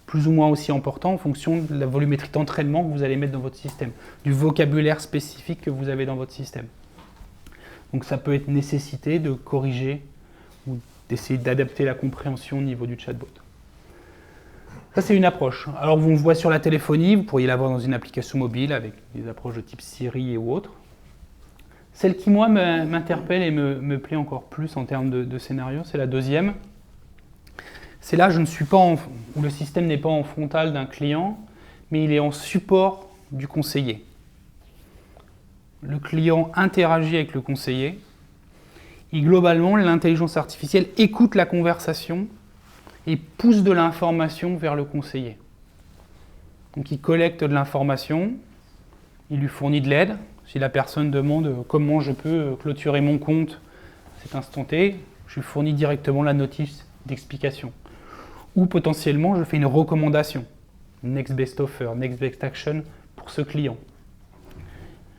Plus ou moins aussi important en fonction de la volumétrie d'entraînement que vous allez mettre dans votre système, du vocabulaire spécifique que vous avez dans votre système. Donc ça peut être nécessité de corriger ou d'essayer d'adapter la compréhension au niveau du chatbot. Ça, c'est une approche. Alors, on le voit sur la téléphonie, vous pourriez l'avoir dans une application mobile avec des approches de type Siri et autres. Celle qui, moi, m'interpelle et me plaît encore plus en termes de scénario, c'est la deuxième. C'est là, où le système n'est pas en frontal d'un client, mais il est en support du conseiller. Le client interagit avec le conseiller et globalement, l'intelligence artificielle écoute la conversation et pousse de l'information vers le conseiller. Donc il collecte de l'information, il lui fournit de l'aide. Si la personne demande comment je peux clôturer mon compte à cet instant T, je lui fournis directement la notice d'explication. Ou potentiellement, je fais une recommandation. Next best offer, next best action pour ce client.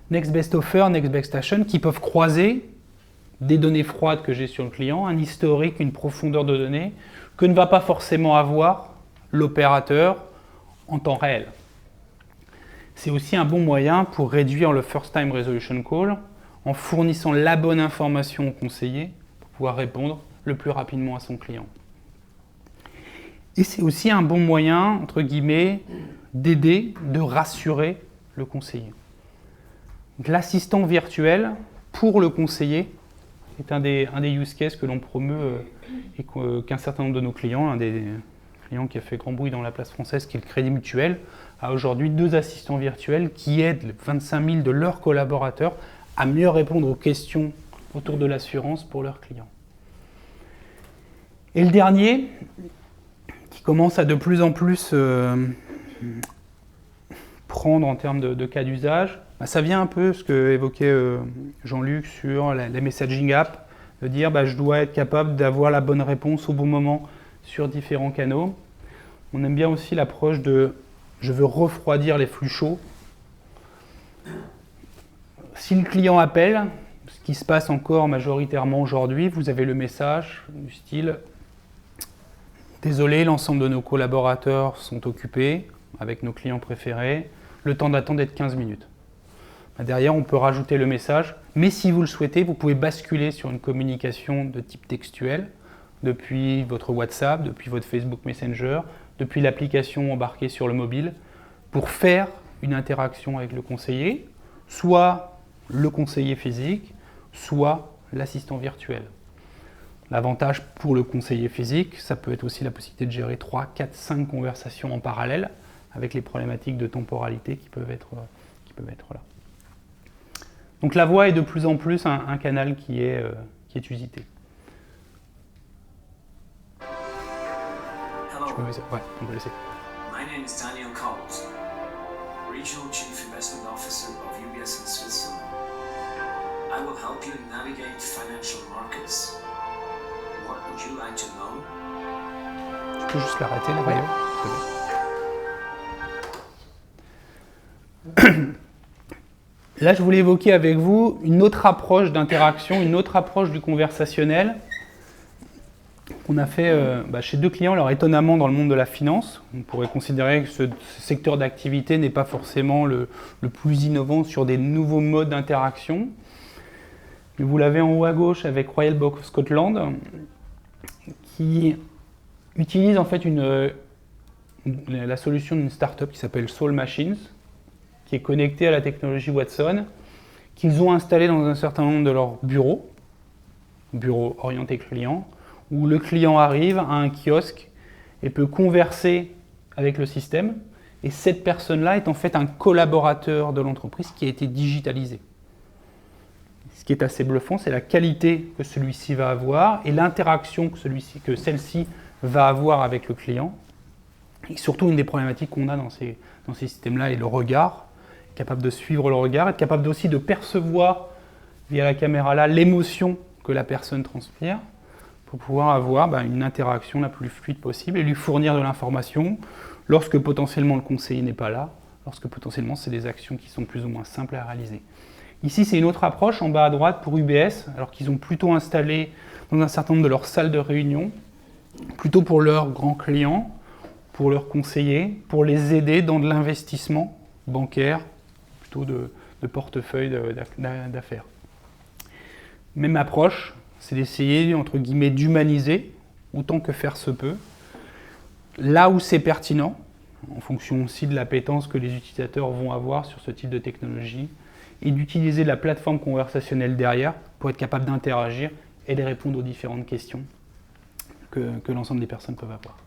Next best offer, next best action qui peuvent croiser des données froides que j'ai sur le client, un historique, une profondeur de données que ne va pas forcément avoir l'opérateur en temps réel. C'est aussi un bon moyen pour réduire le first time resolution call en fournissant la bonne information au conseiller pour pouvoir répondre le plus rapidement à son client. Et c'est aussi un bon moyen, entre guillemets, d'aider, de rassurer le conseiller. Donc, l'assistant virtuel pour le conseiller est un des use cases que l'on promeut et qu'un certain nombre de nos clients, un des client qui a fait grand bruit dans la place française, qui est le Crédit Mutuel, a aujourd'hui 2 assistants virtuels qui aident les 25 000 de leurs collaborateurs à mieux répondre aux questions autour de l'assurance pour leurs clients. Et le dernier, qui commence à de plus en plus prendre en termes de cas d'usage, ça vient un peu ce que évoquait Jean-Luc sur les messaging apps, de dire je dois être capable d'avoir la bonne réponse au bon moment sur différents canaux. On aime bien aussi l'approche de je veux refroidir les flux chauds. Si le client appelle, ce qui se passe encore majoritairement aujourd'hui, vous avez le message du style « Désolé, l'ensemble de nos collaborateurs sont occupés avec nos clients préférés, le temps d'attente est de 15 minutes. » Derrière, on peut rajouter le message, mais si vous le souhaitez, vous pouvez basculer sur une communication de type textuel depuis votre WhatsApp, depuis votre Facebook Messenger, depuis l'application embarquée sur le mobile, pour faire une interaction avec le conseiller, soit le conseiller physique, soit l'assistant virtuel. L'avantage pour le conseiller physique, ça peut être aussi la possibilité de gérer 3, 4, 5 conversations en parallèle, avec les problématiques de temporalité qui peuvent être là. Donc la voix est de plus en plus un canal qui est usité. Ouais, on peut laisser. My name is Daniel Coles, Regional Chief Investment Officer of UBS in Switzerland. I will help you navigate financial markets. What would you like to know? Tu peux juste l'arrêter, la vidéo. Là, je voulais évoquer avec vous une autre approche d'interaction, une autre approche du conversationnel qu'on a fait chez 2 clients, alors étonnamment dans le monde de la finance. On pourrait considérer que ce secteur d'activité n'est pas forcément le plus innovant sur des nouveaux modes d'interaction. Mais vous l'avez en haut à gauche avec Royal Bank of Scotland, qui utilisent en fait la solution d'une startup qui s'appelle Soul Machines, qui est connectée à la technologie Watson, qu'ils ont installée dans un certain nombre de leurs bureaux orientés client, où le client arrive à un kiosque et peut converser avec le système. Et cette personne-là est en fait un collaborateur de l'entreprise qui a été digitalisé. Ce qui est assez bluffant, c'est la qualité que celui-ci va avoir et l'interaction que celle-ci va avoir avec le client. Et surtout, une des problématiques qu'on a dans ces systèmes-là est le regard, capable de suivre le regard, être capable aussi de percevoir via la caméra là l'émotion que la personne transpire pour pouvoir avoir une interaction la plus fluide possible et lui fournir de l'information lorsque potentiellement le conseiller n'est pas là, lorsque potentiellement c'est des actions qui sont plus ou moins simples à réaliser. Ici, c'est une autre approche en bas à droite pour UBS, alors qu'ils ont plutôt installé dans un certain nombre de leurs salles de réunion, plutôt pour leurs grands clients, pour leurs conseillers, pour les aider dans de l'investissement bancaire, plutôt de portefeuille d'affaires. Même approche, c'est d'essayer, entre guillemets, d'humaniser, autant que faire se peut, là où c'est pertinent, en fonction aussi de l'appétence que les utilisateurs vont avoir sur ce type de technologie, et d'utiliser la plateforme conversationnelle derrière pour être capable d'interagir et de répondre aux différentes questions que l'ensemble des personnes peuvent avoir.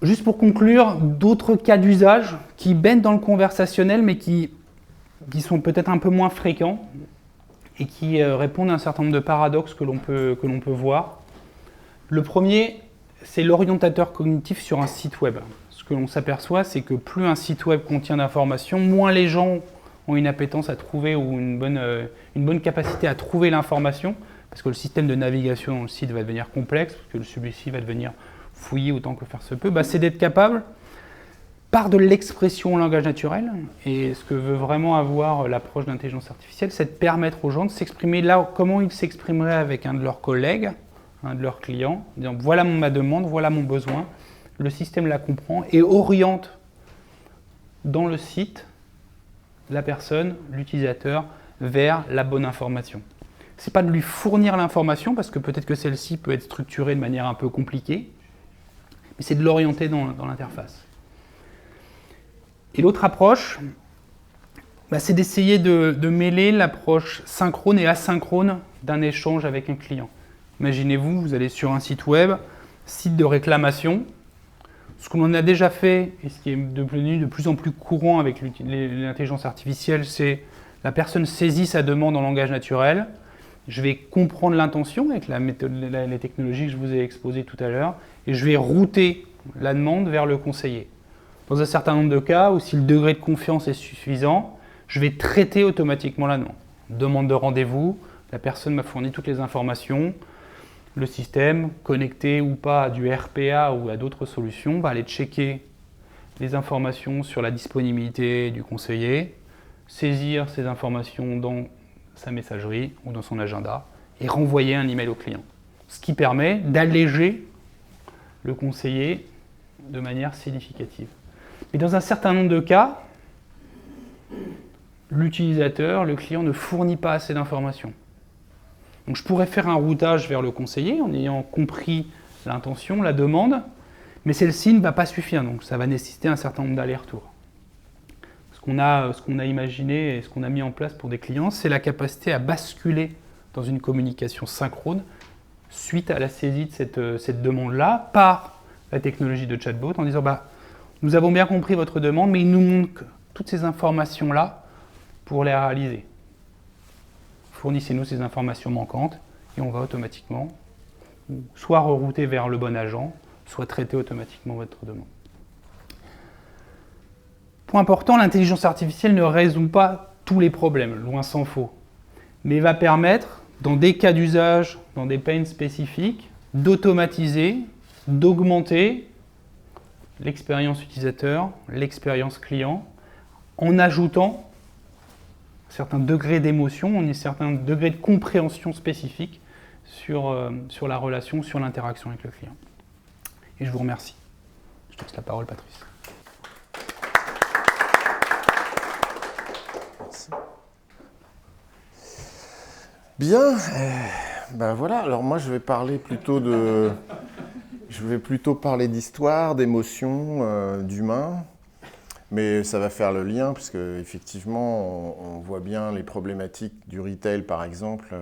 Juste pour conclure, d'autres cas d'usage qui baignent dans le conversationnel mais qui sont peut-être un peu moins fréquents et qui répondent à un certain nombre de paradoxes que l'on peut voir. Le premier, c'est l'orientateur cognitif sur un site web. Ce que l'on s'aperçoit, c'est que plus un site web contient d'informations, moins les gens ont une appétence à trouver ou une bonne capacité à trouver l'information, parce que le système de navigation dans le site va devenir complexe, parce que celui-ci va devenir fouillé autant que faire se peut, c'est d'être capable, par de l'expression au langage naturel, et ce que veut vraiment avoir l'approche d'intelligence artificielle, c'est de permettre aux gens de s'exprimer là comment ils s'exprimeraient avec un de leurs collègues, un de leurs clients, en disant voilà ma demande, voilà mon besoin, le système la comprend et oriente dans le site la personne, l'utilisateur, vers la bonne information. Ce n'est pas de lui fournir l'information, parce que peut-être que celle-ci peut être structurée de manière un peu compliquée, mais c'est de l'orienter dans l'interface. Et l'autre approche, c'est d'essayer de mêler l'approche synchrone et asynchrone d'un échange avec un client. Imaginez-vous, vous allez sur un site web, site de réclamation. Ce que l'on a déjà fait, et ce qui est devenu de plus en plus courant avec l'intelligence artificielle, c'est la personne saisit sa demande en langage naturel. Je vais comprendre l'intention avec les technologies que je vous ai exposées tout à l'heure, et je vais router la demande vers le conseiller. Dans un certain nombre de cas, où si le degré de confiance est suffisant, je vais traiter automatiquement la demande. Demande de rendez-vous, la personne m'a fourni toutes les informations, le système, connecté ou pas à du RPA ou à d'autres solutions, va aller checker les informations sur la disponibilité du conseiller, saisir ces informations dans sa messagerie ou dans son agenda et renvoyer un email au client. Ce qui permet d'alléger le conseiller de manière significative. Mais dans un certain nombre de cas, l'utilisateur, le client ne fournit pas assez d'informations. Donc je pourrais faire un routage vers le conseiller en ayant compris l'intention, la demande, mais celle-ci ne va pas suffire, donc ça va nécessiter un certain nombre d'allers-retours. Ce qu'on a imaginé et ce qu'on a mis en place pour des clients, c'est la capacité à basculer dans une communication synchrone suite à la saisie de cette demande-là par la technologie de chatbot en disant nous avons bien compris votre demande, mais il nous manque toutes ces informations-là pour les réaliser. Fournissez-nous ces informations manquantes et on va automatiquement soit rerouter vers le bon agent, soit traiter automatiquement votre demande. Point important, l'intelligence artificielle ne résout pas tous les problèmes, loin s'en faut, mais va permettre, dans des cas d'usage, dans des pains spécifiques, d'automatiser, d'augmenter l'expérience utilisateur, l'expérience client, en ajoutant un certain degré d'émotion, un certain degré de compréhension spécifique sur la relation, sur l'interaction avec le client. Et je vous remercie. Je te laisse la parole, Patrice. Bien, Ben voilà, alors moi je vais plutôt parler d'histoire, d'émotions, d'humain, mais ça va faire le lien, puisque effectivement on voit bien les problématiques du retail par exemple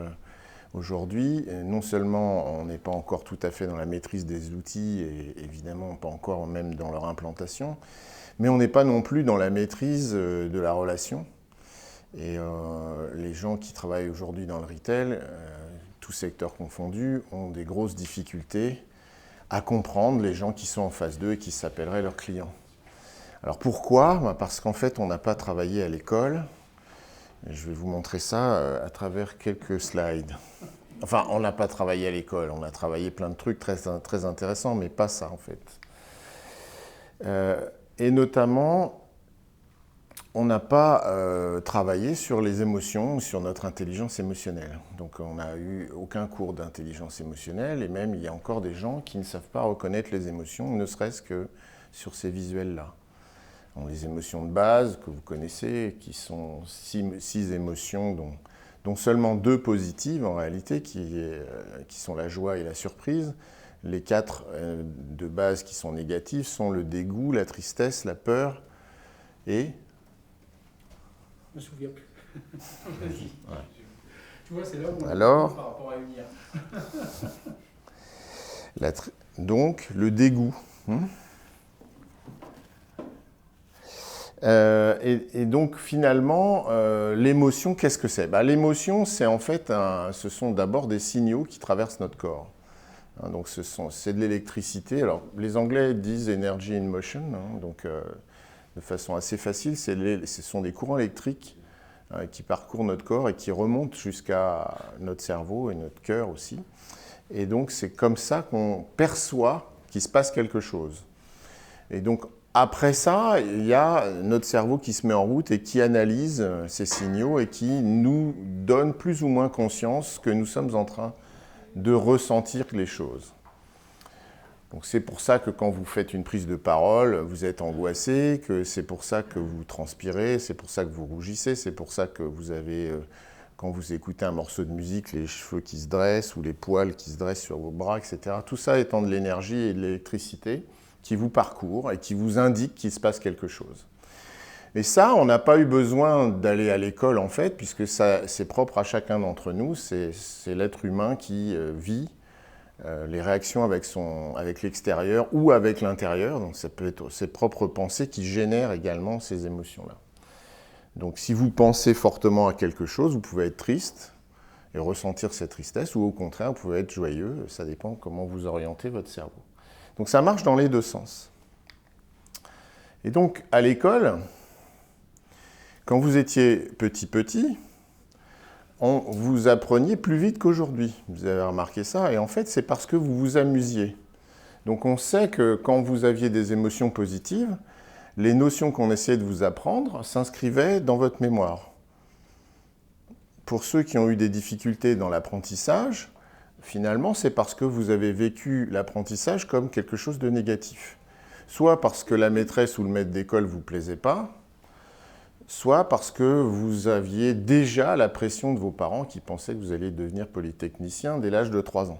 aujourd'hui. Non seulement on n'est pas encore tout à fait dans la maîtrise des outils, et évidemment pas encore même dans leur implantation, mais on n'est pas non plus dans la maîtrise de la relation. Et les gens qui travaillent aujourd'hui dans le retail, tous secteurs confondus, ont des grosses difficultés à comprendre les gens qui sont en face d'eux et qui s'appelleraient leurs clients. Alors pourquoi ? Parce qu'en fait, on n'a pas travaillé à l'école. Je vais vous montrer ça à travers quelques slides. Enfin, on n'a pas travaillé à l'école, on a travaillé plein de trucs très, très intéressants, mais pas ça en fait. Et notamment, on n'a pas travaillé sur les émotions, sur notre intelligence émotionnelle. Donc on n'a eu aucun cours d'intelligence émotionnelle, et même il y a encore des gens qui ne savent pas reconnaître les émotions, ne serait-ce que sur ces visuels-là. Les émotions de base que vous connaissez, qui sont 6 émotions, dont seulement 2 positives en réalité, qui sont la joie et la surprise. Les 4 de base qui sont négatives sont le dégoût, la tristesse, la peur et... Je me souviens plus. Vas-y. Ouais. Tu vois, c'est là où on alors, par rapport à une IA. Donc, le dégoût. Et donc, finalement, l'émotion, qu'est-ce que c'est ? L'émotion, c'est en fait, ce sont d'abord des signaux qui traversent notre corps. Donc, c'est de l'électricité. Alors, les Anglais disent « energy in motion », donc de façon assez facile, ce sont des courants électriques qui parcourent notre corps et qui remontent jusqu'à notre cerveau et notre cœur aussi. Et donc, c'est comme ça qu'on perçoit qu'il se passe quelque chose. Et donc, après ça, il y a notre cerveau qui se met en route et qui analyse ces signaux et qui nous donne plus ou moins conscience que nous sommes en train de ressentir les choses. Donc c'est pour ça que quand vous faites une prise de parole, vous êtes angoissé, que c'est pour ça que vous transpirez, c'est pour ça que vous rougissez, c'est pour ça que vous avez, quand vous écoutez un morceau de musique, les cheveux qui se dressent ou les poils qui se dressent sur vos bras, etc. Tout ça étant de l'énergie et de l'électricité qui vous parcourt et qui vous indique qu'il se passe quelque chose. Et ça, on n'a pas eu besoin d'aller à l'école en fait, puisque c'est propre à chacun d'entre nous, c'est l'être humain qui vit les réactions avec l'extérieur ou avec l'intérieur, donc ça peut être ses propres pensées qui génèrent également ces émotions-là. Donc si vous pensez fortement à quelque chose, vous pouvez être triste et ressentir cette tristesse, ou au contraire, vous pouvez être joyeux, ça dépend comment vous orientez votre cerveau. Donc ça marche dans les 2 sens. Et donc à l'école, quand vous étiez petit, vous appreniez plus vite qu'aujourd'hui. Vous avez remarqué ça, et en fait, c'est parce que vous vous amusiez. Donc on sait que quand vous aviez des émotions positives, les notions qu'on essayait de vous apprendre s'inscrivaient dans votre mémoire. Pour ceux qui ont eu des difficultés dans l'apprentissage, finalement, c'est parce que vous avez vécu l'apprentissage comme quelque chose de négatif. Soit parce que la maîtresse ou le maître d'école ne vous plaisait pas, soit parce que vous aviez déjà la pression de vos parents qui pensaient que vous alliez devenir polytechnicien dès l'âge de 3 ans.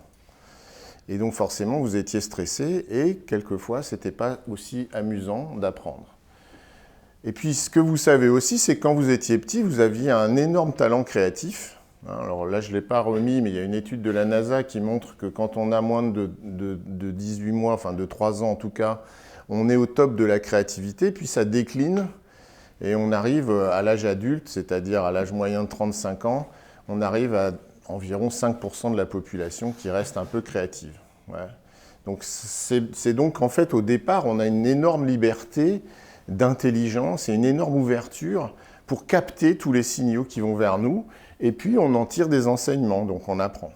Et donc forcément, vous étiez stressé et quelquefois, ce n'était pas aussi amusant d'apprendre. Et puis, ce que vous savez aussi, c'est que quand vous étiez petit, vous aviez un énorme talent créatif. Alors là, je ne l'ai pas remis, mais il y a une étude de la NASA qui montre que quand on a moins de 18 mois, enfin de 3 ans en tout cas, on est au top de la créativité, puis ça décline. Et on arrive à l'âge adulte, c'est-à-dire à l'âge moyen de 35 ans, on arrive à environ 5% de la population qui reste un peu créative. Ouais. Donc c'est donc en fait au départ, on a une énorme liberté d'intelligence et une énorme ouverture pour capter tous les signaux qui vont vers nous, et puis on en tire des enseignements, donc on apprend.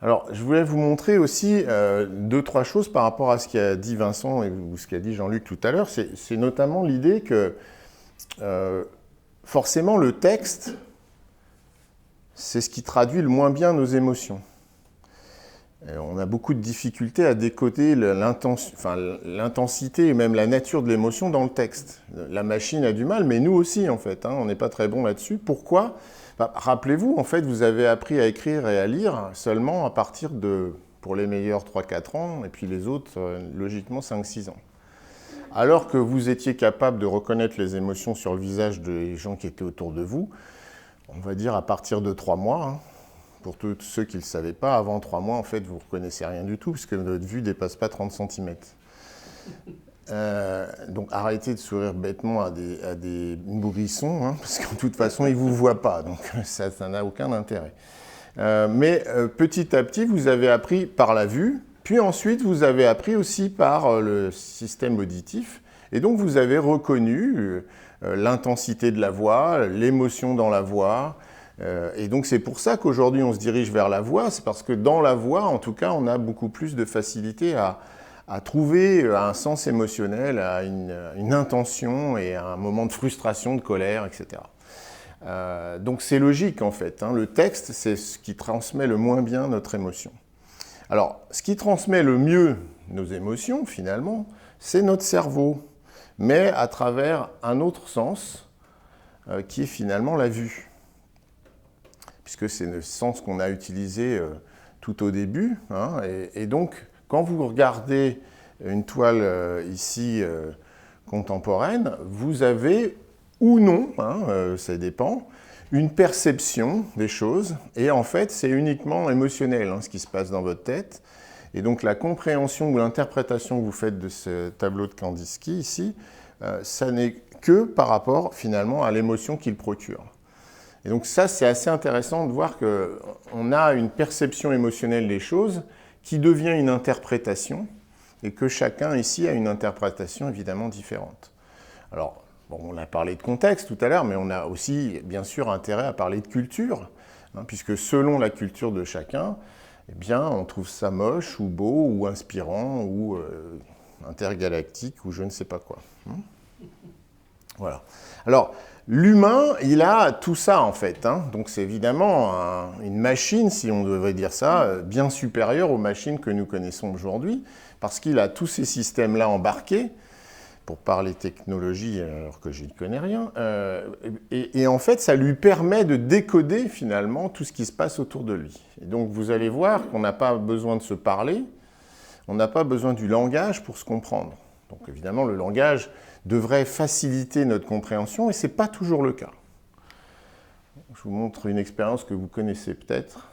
Alors, je voulais vous montrer aussi 2-3 choses par rapport à ce qu'a dit Vincent ou ce qu'a dit Jean-Luc tout à l'heure. C'est notamment l'idée que forcément le texte, c'est ce qui traduit le moins bien nos émotions. On a beaucoup de difficultés à décoder l'intensité et même la nature de l'émotion dans le texte. La machine a du mal, mais nous aussi, en fait, hein, on n'est pas très bon là-dessus. Pourquoi? Rappelez-vous, en fait, vous avez appris à écrire et à lire seulement à partir de, pour les meilleurs, 3-4 ans, et puis les autres, logiquement, 5-6 ans. Alors que vous étiez capable de reconnaître les émotions sur le visage des gens qui étaient autour de vous, on va dire à partir de 3 mois, hein. Pour tous ceux qui ne le savaient pas, avant 3 mois, en fait, vous ne reconnaissez rien du tout, puisque votre vue ne dépasse pas 30 cm. Donc arrêtez de sourire bêtement à des nourrissons, hein, parce que de toute façon, ils ne vous voient pas, donc ça n'a aucun intérêt. Mais petit à petit, vous avez appris par la vue, puis ensuite, vous avez appris aussi par le système auditif, et donc vous avez reconnu l'intensité de la voix, l'émotion dans la voix. Et donc c'est pour ça qu'aujourd'hui on se dirige vers la voix, c'est parce que dans la voix, en tout cas, on a beaucoup plus de facilité à trouver un sens émotionnel, à une intention et à un moment de frustration, de colère, etc. Donc c'est logique en fait, hein. Le texte, c'est ce qui transmet le moins bien notre émotion. Alors, ce qui transmet le mieux nos émotions, finalement, c'est notre cerveau, mais à travers un autre sens, qui est finalement la vue. Puisque c'est le sens qu'on a utilisé tout au début, hein, et donc, quand vous regardez une toile ici contemporaine, vous avez, ou non, hein, ça dépend, une perception des choses, et en fait, c'est uniquement émotionnel, hein, ce qui se passe dans votre tête. Et donc, la compréhension ou l'interprétation que vous faites de ce tableau de Kandinsky, ici, ça n'est que par rapport, finalement, à l'émotion qu'il procure. Et donc ça, c'est assez intéressant de voir qu'on a une perception émotionnelle des choses qui devient une interprétation, et que chacun ici a une interprétation évidemment différente. Alors, bon, on a parlé de contexte tout à l'heure, mais on a aussi, bien sûr, intérêt à parler de culture, hein, puisque selon la culture de chacun, eh bien, on trouve ça moche, ou beau, ou inspirant, ou intergalactique, ou je ne sais pas quoi. Voilà. Alors, l'humain, il a tout ça, en fait, hein. Donc, c'est évidemment une machine, si on devrait dire ça, bien supérieure aux machines que nous connaissons aujourd'hui, parce qu'il a tous ces systèmes-là embarqués, pour parler technologie, alors que je n'y connais rien, et en fait, ça lui permet de décoder, finalement, tout ce qui se passe autour de lui. Et donc, vous allez voir qu'on n'a pas besoin de se parler, on n'a pas besoin du langage pour se comprendre. Donc, évidemment, le langage devrait faciliter notre compréhension, et ce n'est pas toujours le cas. Je vous montre une expérience que vous connaissez peut-être.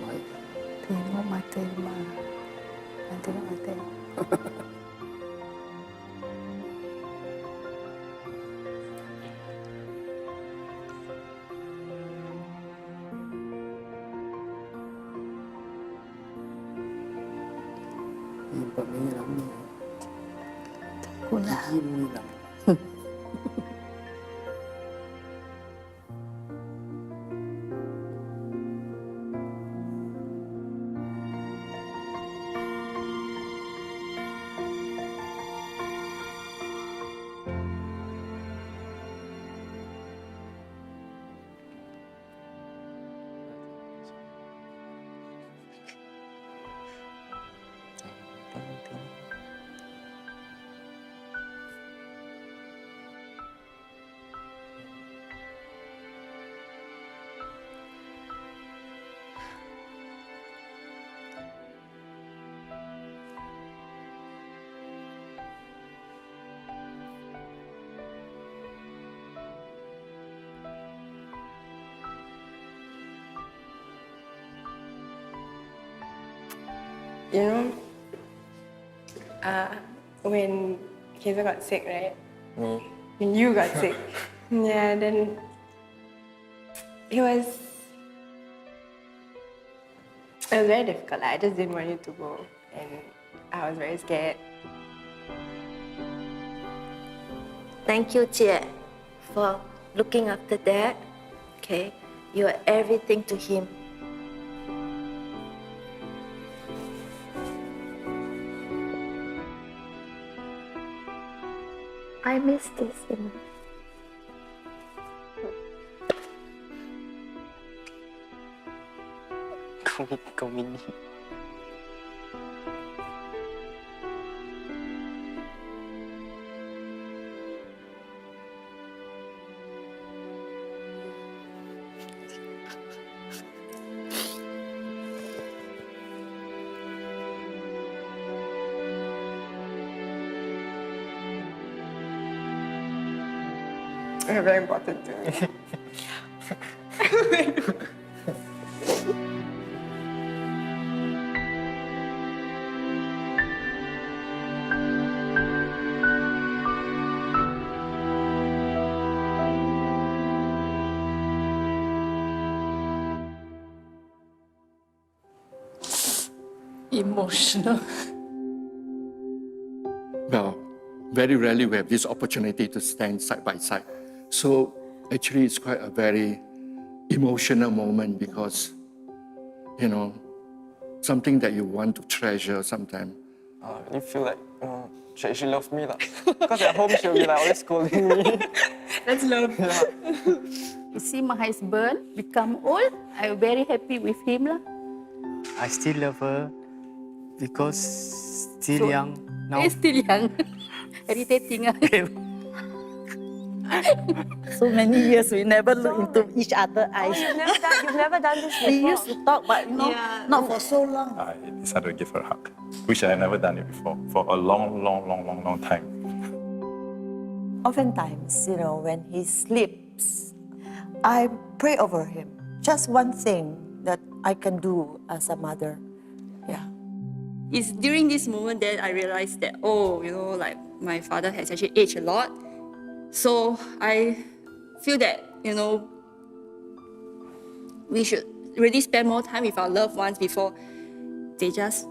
Vậy thì nó mà tên mà anh tên nó mà tên Bạn nghĩ lắm cô là Im như lắm You know, when Keza got sick, right? Me. When you got sick, yeah, then it was very difficult. I just didn't want you to go, and I was very scared. Thank you, Jie, for looking after Dad. Okay, you are everything to him. I miss this, you know. Kau mini. It's very important to me. Emotional. Well, very rarely we have this opportunity to stand side by side. So actually it's quite a very emotional moment because, you know, something that you want to treasure sometimes. I really feel like, she actually loves me. Because at home she'll be like always scolding me. That's love. You see my husband become old, I'm very happy with him. I still love her because still young now. He's still young. Irritating. So many years we never look into each other's eyes. You've never done this before. We used to talk, but not for so long. I decided to give her a hug, which I had never done it before for a long time. Oftentimes, when he sleeps, I pray over him. Just one thing that I can do as a mother. Yeah. It's during this moment that I realized that, like my father has actually aged a lot. So I feel that, we should really spend more time with our loved ones before they just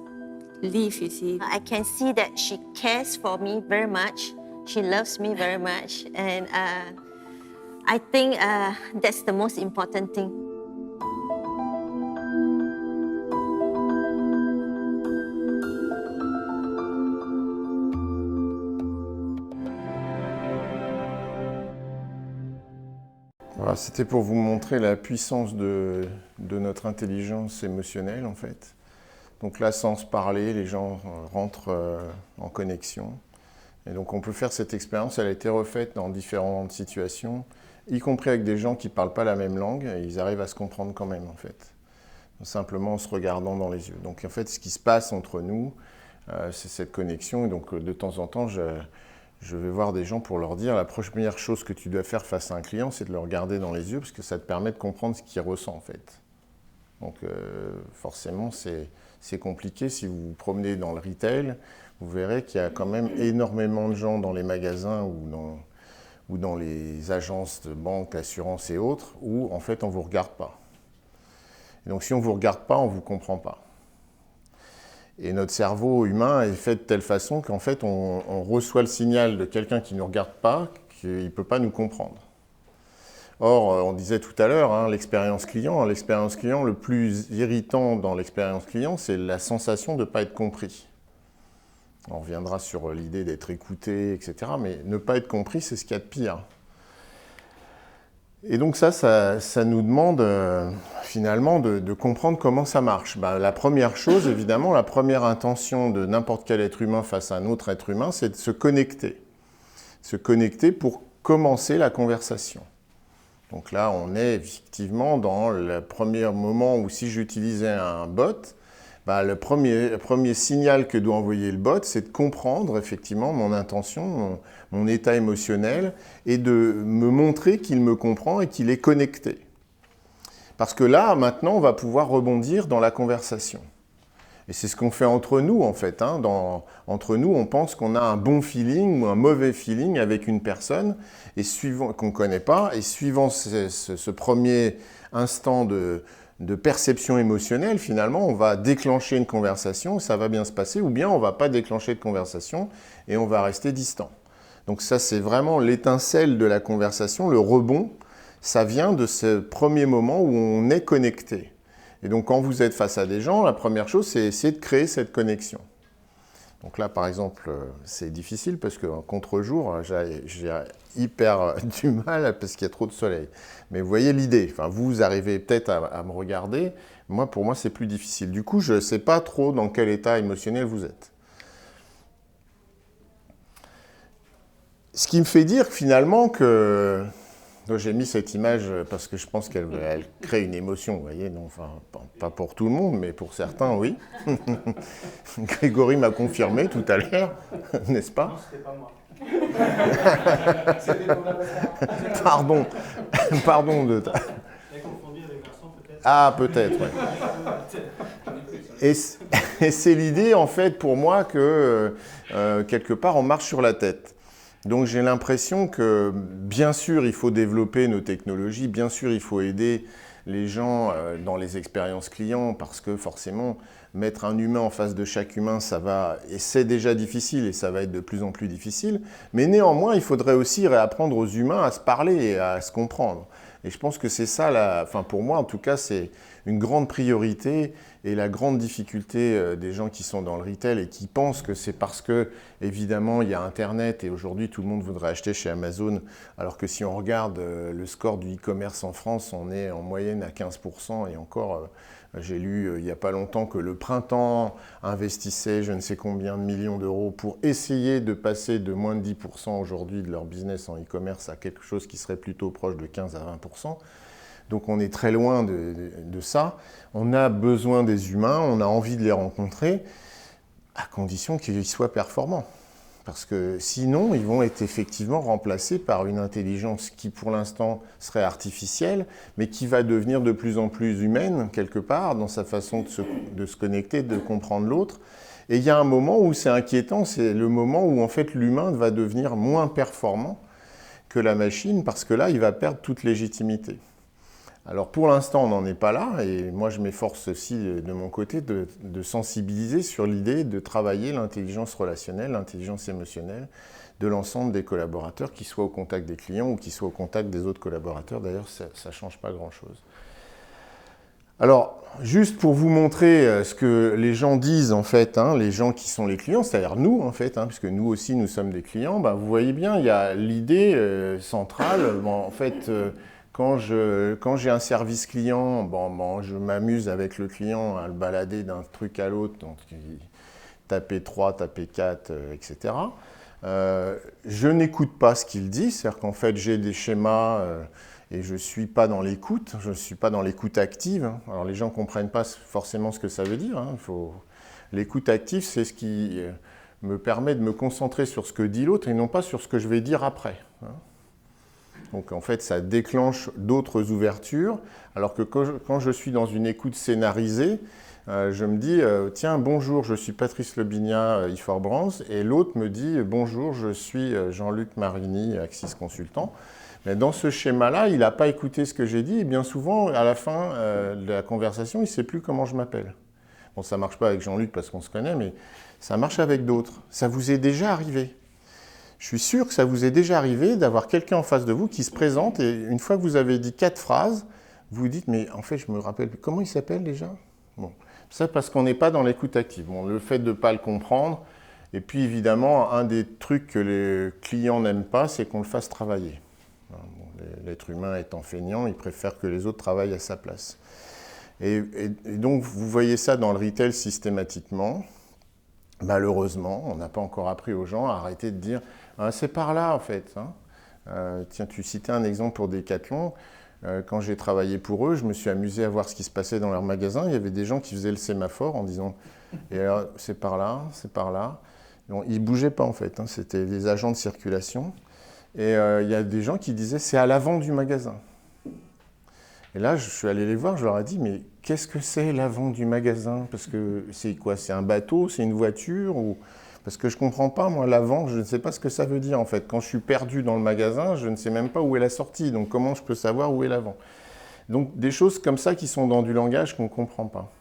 leave, you see. I can see that she cares for me very much. She loves me very much. And I think that's the most important thing. Voilà, c'était pour vous montrer la puissance de notre intelligence émotionnelle, en fait. Donc là, sans se parler, les gens rentrent en connexion. Et donc on peut faire cette expérience, elle a été refaite dans différentes situations, y compris avec des gens qui ne parlent pas la même langue, et ils arrivent à se comprendre quand même, en fait. Simplement en se regardant dans les yeux. Donc en fait, ce qui se passe entre nous, c'est cette connexion. Et donc de temps en temps, je vais voir des gens pour leur dire la première chose que tu dois faire face à un client, c'est de le regarder dans les yeux parce que ça te permet de comprendre ce qu'il ressent en fait. Donc forcément, c'est compliqué. Si vous vous promenez dans le retail, vous verrez qu'il y a quand même énormément de gens dans les magasins ou dans les agences de banque, d'assurance et autres où en fait on ne vous regarde pas. Et donc si on ne vous regarde pas, on ne vous comprend pas. Et notre cerveau humain est fait de telle façon qu'en fait, on reçoit le signal de quelqu'un qui ne nous regarde pas, qu'il ne peut pas nous comprendre. Or, on disait tout à l'heure, l'expérience client, le plus irritant dans l'expérience client, c'est la sensation de ne pas être compris. On reviendra sur l'idée d'être écouté, etc. Mais ne pas être compris, c'est ce qu'il y a de pire. Et donc ça nous demande finalement de comprendre comment ça marche. La première chose, évidemment, la première intention de n'importe quel être humain face à un autre être humain, c'est de se connecter. Se connecter pour commencer la conversation. Donc là, on est effectivement dans le premier moment où si j'utilisais un bot, le premier signal que doit envoyer le bot, c'est de comprendre effectivement mon intention, mon état émotionnel et de me montrer qu'il me comprend et qu'il est connecté. Parce que là, maintenant, on va pouvoir rebondir dans la conversation. Et c'est ce qu'on fait entre nous, en fait. Hein. Entre nous, on pense qu'on a un bon feeling ou un mauvais feeling avec une personne qu'on ne connaît pas. Et suivant ce premier instant de perception émotionnelle, finalement, on va déclencher une conversation, ça va bien se passer, ou bien on ne va pas déclencher de conversation et on va rester distant. Donc ça, c'est vraiment l'étincelle de la conversation, le rebond. Ça vient de ce premier moment où on est connecté. Et donc, quand vous êtes face à des gens, la première chose, c'est essayer de créer cette connexion. Donc là, par exemple, c'est difficile parce qu'en contre-jour, j'ai hyper du mal parce qu'il y a trop de soleil. Mais vous voyez l'idée. Enfin, vous arrivez peut-être à me regarder. Moi, pour moi, c'est plus difficile. Du coup, je ne sais pas trop dans quel état émotionnel vous êtes. Ce qui me fait dire finalement que... Donc, j'ai mis cette image parce que je pense qu'elle crée une émotion, vous voyez, non, enfin, pas pour tout le monde, mais pour certains, oui. Grégory m'a confirmé tout à l'heure, n'est-ce pas? Non, c'était pas moi. Pardon de... Ah, peut-être, oui. Et c'est l'idée, en fait, pour moi, que quelque part, on marche sur la tête. Donc j'ai l'impression que, bien sûr, il faut développer nos technologies, bien sûr, il faut aider les gens dans les expériences clients, parce que forcément, mettre un humain en face de chaque humain, et c'est déjà difficile, et ça va être de plus en plus difficile, mais néanmoins, il faudrait aussi réapprendre aux humains à se parler et à se comprendre. Et je pense que c'est ça, enfin pour moi en tout cas, c'est une grande priorité et la grande difficulté des gens qui sont dans le retail et qui pensent que c'est parce que, évidemment, il y a Internet et aujourd'hui tout le monde voudrait acheter chez Amazon, alors que si on regarde le score du e-commerce en France, on est en moyenne à 15% et encore, j'ai lu il n'y a pas longtemps que le Printemps investissait je ne sais combien de millions d'euros pour essayer de passer de moins de 10% aujourd'hui de leur business en e-commerce à quelque chose qui serait plutôt proche de 15 à 20%. Donc on est très loin de ça. On a besoin des humains, on a envie de les rencontrer, à condition qu'ils soient performants. Parce que sinon, ils vont être effectivement remplacés par une intelligence qui, pour l'instant, serait artificielle, mais qui va devenir de plus en plus humaine, quelque part, dans sa façon de se connecter, de comprendre l'autre. Et il y a un moment où c'est inquiétant, c'est le moment où, en fait, l'humain va devenir moins performant que la machine, parce que là, il va perdre toute légitimité. Alors pour l'instant, on n'en est pas là, et moi je m'efforce aussi de mon côté de sensibiliser sur l'idée de travailler l'intelligence relationnelle, l'intelligence émotionnelle de l'ensemble des collaborateurs, qui soient au contact des clients ou qui soient au contact des autres collaborateurs. D'ailleurs, ça ne change pas grand-chose. Alors, juste pour vous montrer ce que les gens disent, en fait, hein, les gens qui sont les clients, c'est-à-dire nous, en fait, hein, puisque nous aussi, nous sommes des clients, bah, vous voyez bien, il y a l'idée centrale, en fait... Quand j'ai un service client, je m'amuse avec le client à le balader d'un truc à l'autre, donc taper 3, taper 4, etc. Je n'écoute pas ce qu'il dit, c'est-à-dire qu'en fait j'ai des schémas et je ne suis pas dans l'écoute, je ne suis pas dans l'écoute active. Alors les gens ne comprennent pas forcément ce que ça veut dire. Hein. L'écoute active, c'est ce qui me permet de me concentrer sur ce que dit l'autre et non pas sur ce que je vais dire après. Hein. Donc en fait, ça déclenche d'autres ouvertures, alors que quand je suis dans une écoute scénarisée, je me dis « Tiens, bonjour, je suis Patrice Lebignat, IFOR-Brands » et l'autre me dit « Bonjour, je suis Jean-Luc Marini, Axis Consultant ». Mais dans ce schéma-là, il n'a pas écouté ce que j'ai dit et bien souvent, à la fin de la conversation, il ne sait plus comment je m'appelle. Bon, ça ne marche pas avec Jean-Luc parce qu'on se connaît, mais ça marche avec d'autres. Ça vous est déjà arrivé. Je suis sûr que ça vous est déjà arrivé d'avoir quelqu'un en face de vous qui se présente et une fois que vous avez dit 4 phrases, vous vous dites « mais en fait, je me rappelle plus. Comment il s'appelle déjà ?» Bon, ça parce qu'on n'est pas dans l'écoute active. Bon, le fait de ne pas le comprendre, et puis évidemment, un des trucs que les clients n'aiment pas, c'est qu'on le fasse travailler. Bon, l'être humain étant feignant, il préfère que les autres travaillent à sa place. Et donc, vous voyez ça dans le retail systématiquement. Malheureusement, on n'a pas encore appris aux gens à arrêter de dire « c'est par là, en fait. Hein. » Tiens, tu citais un exemple pour Decathlon. Quand j'ai travaillé pour eux, je me suis amusé à voir ce qui se passait dans leur magasin. Il y avait des gens qui faisaient le sémaphore en disant « et alors, c'est par là, c'est par là. » Ils ne bougeaient pas, en fait. Hein. C'était des agents de circulation. Et il y a des gens qui disaient « c'est à l'avant du magasin. » Et là, je suis allé les voir, je leur ai dit, mais qu'est-ce que c'est l'avant du magasin? Parce que c'est quoi? C'est un bateau? C'est une voiture? Ou... Parce que je ne comprends pas, moi, l'avant, je ne sais pas ce que ça veut dire, en fait. Quand je suis perdu dans le magasin, je ne sais même pas où est la sortie. Donc, comment je peux savoir où est l'avant? Donc, des choses comme ça qui sont dans du langage qu'on ne comprend pas.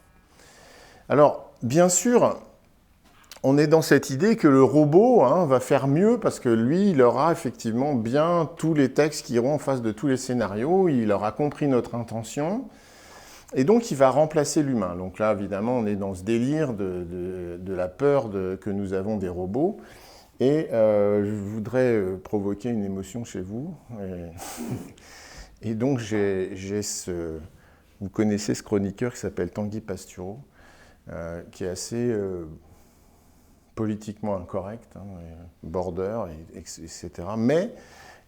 Alors, bien sûr, on est dans cette idée que le robot va faire mieux parce que lui, il aura effectivement bien tous les textes qui iront en face de tous les scénarios, il aura compris notre intention, et donc il va remplacer l'humain. Donc là, évidemment, on est dans ce délire de la peur que nous avons des robots, et je voudrais provoquer une émotion chez vous. Et donc, vous connaissez ce chroniqueur qui s'appelle Tanguy Pastureau, qui est assez... politiquement incorrect, border, etc. Mais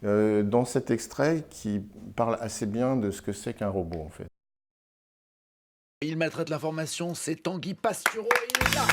dans cet extrait qui parle assez bien de ce que c'est qu'un robot, en fait. Il maltraite l'information, c'est Tanguy Pastureau, il est là.